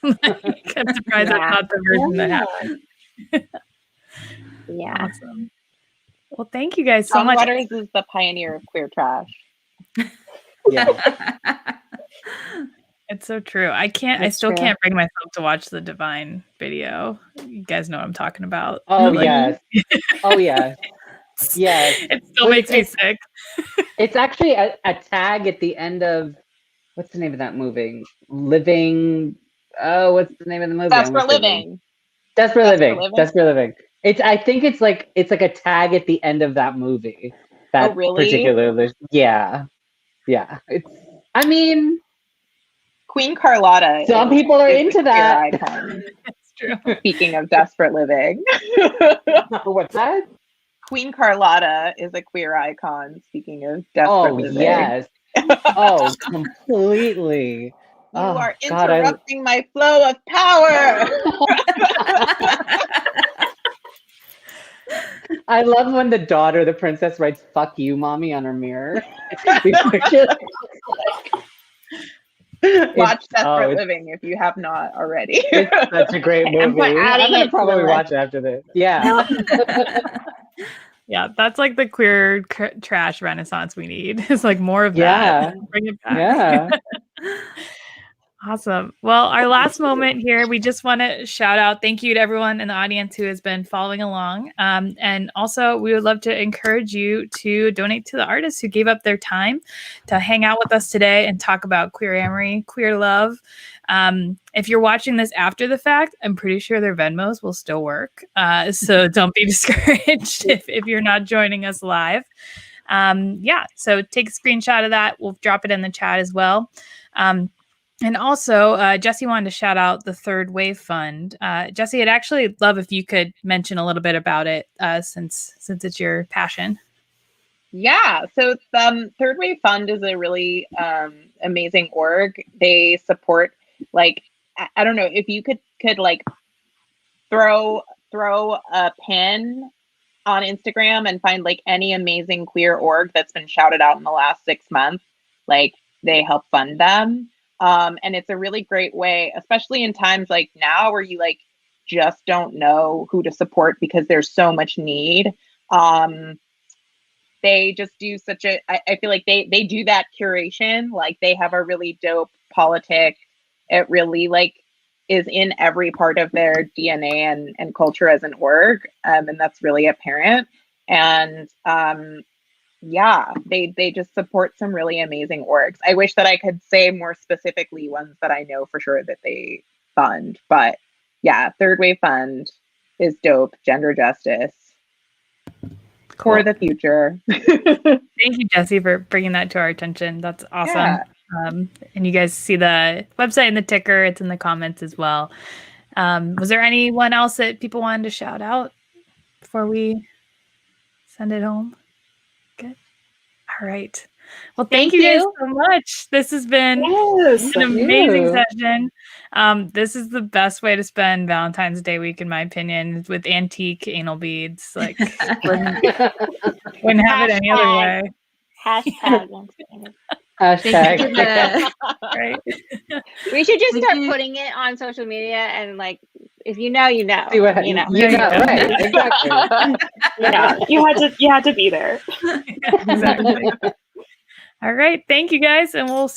Like, I'm surprised that's not the version that happened. Yeah. Awesome. Well, thank you guys so John much. Waters is the pioneer of queer trash. Yeah. It's so true. I still can't bring myself to watch the Divine video. You guys know what I'm talking about. Oh Like, yes. Oh yes. Yes. It still makes me sick. It's actually a tag at the end of, what's the name of that movie? Living. Oh, what's the name of the movie? Desperate Living. Desperate Desperate Living. Living? Desperate Living. I think it's like a tag at the end of that movie. That Oh, really? particularly. Yeah. Yeah. Queen Carlotta. Some is- people are is a into queer that. icon. It's true. Speaking of Desperate Living. What's that? Queen Carlotta is a queer icon. Speaking of Desperate Oh Living. yes. Oh, completely. You Oh, are God, interrupting my flow of power. I love when the princess writes "fuck you, mommy" on her mirror. Watch Desperate Living if you have not already. It's such a great movie. And we're adding I'm gonna it to probably the watch it after this. Yeah. Yeah, that's like the queer trash renaissance we need. It's like more of that. Bring it back. Yeah. Awesome. Well, our last moment here, we just want to shout out thank you to everyone in the audience who has been following along. And also, we would love to encourage you to donate to the artists who gave up their time to hang out with us today and talk about queer Amory, queer love. If you're watching this after the fact, I'm pretty sure their Venmos will still work. So don't be discouraged if you're not joining us live. Yeah, so take a screenshot of that. We'll drop it in the chat as well. And also, Jessie wanted to shout out the Third Wave Fund. Jessie, I'd actually love if you could mention a little bit about it, since it's your passion. Yeah, so Third Wave Fund is a really amazing org. They support, like, I don't know if you could like throw a pin on Instagram and find like any amazing queer org that's been shouted out in the last 6 months, like they help fund them. And it's a really great way, especially in times like now where you like just don't know who to support because there's so much need. They just do such a, I feel like they do that curation. Like they have a really dope politic. It really like is in every part of their DNA and culture as an org. And that's really apparent. And yeah, they just support some really amazing orgs. I wish that I could say more specifically ones that I know for sure that they fund, but yeah, Third Wave Fund is dope. Gender justice for the future. Thank you, Jessie, for bringing that to our attention. That's awesome. Yeah. And you guys see the website and the ticker. It's in the comments as well. Was there anyone else that people wanted to shout out before we send it home? Good. All right. Well, thank you guys so much. This has been an amazing session. This is the best way to spend Valentine's Day week, in my opinion, with antique anal beads. Like, wouldn't have it any other way. Hashtag. Right. We should just start putting it on social media, and like, if you know, you know. See what, you know. right? Exactly. Yeah, you had to be there. Exactly. All right. Thank you guys, and we'll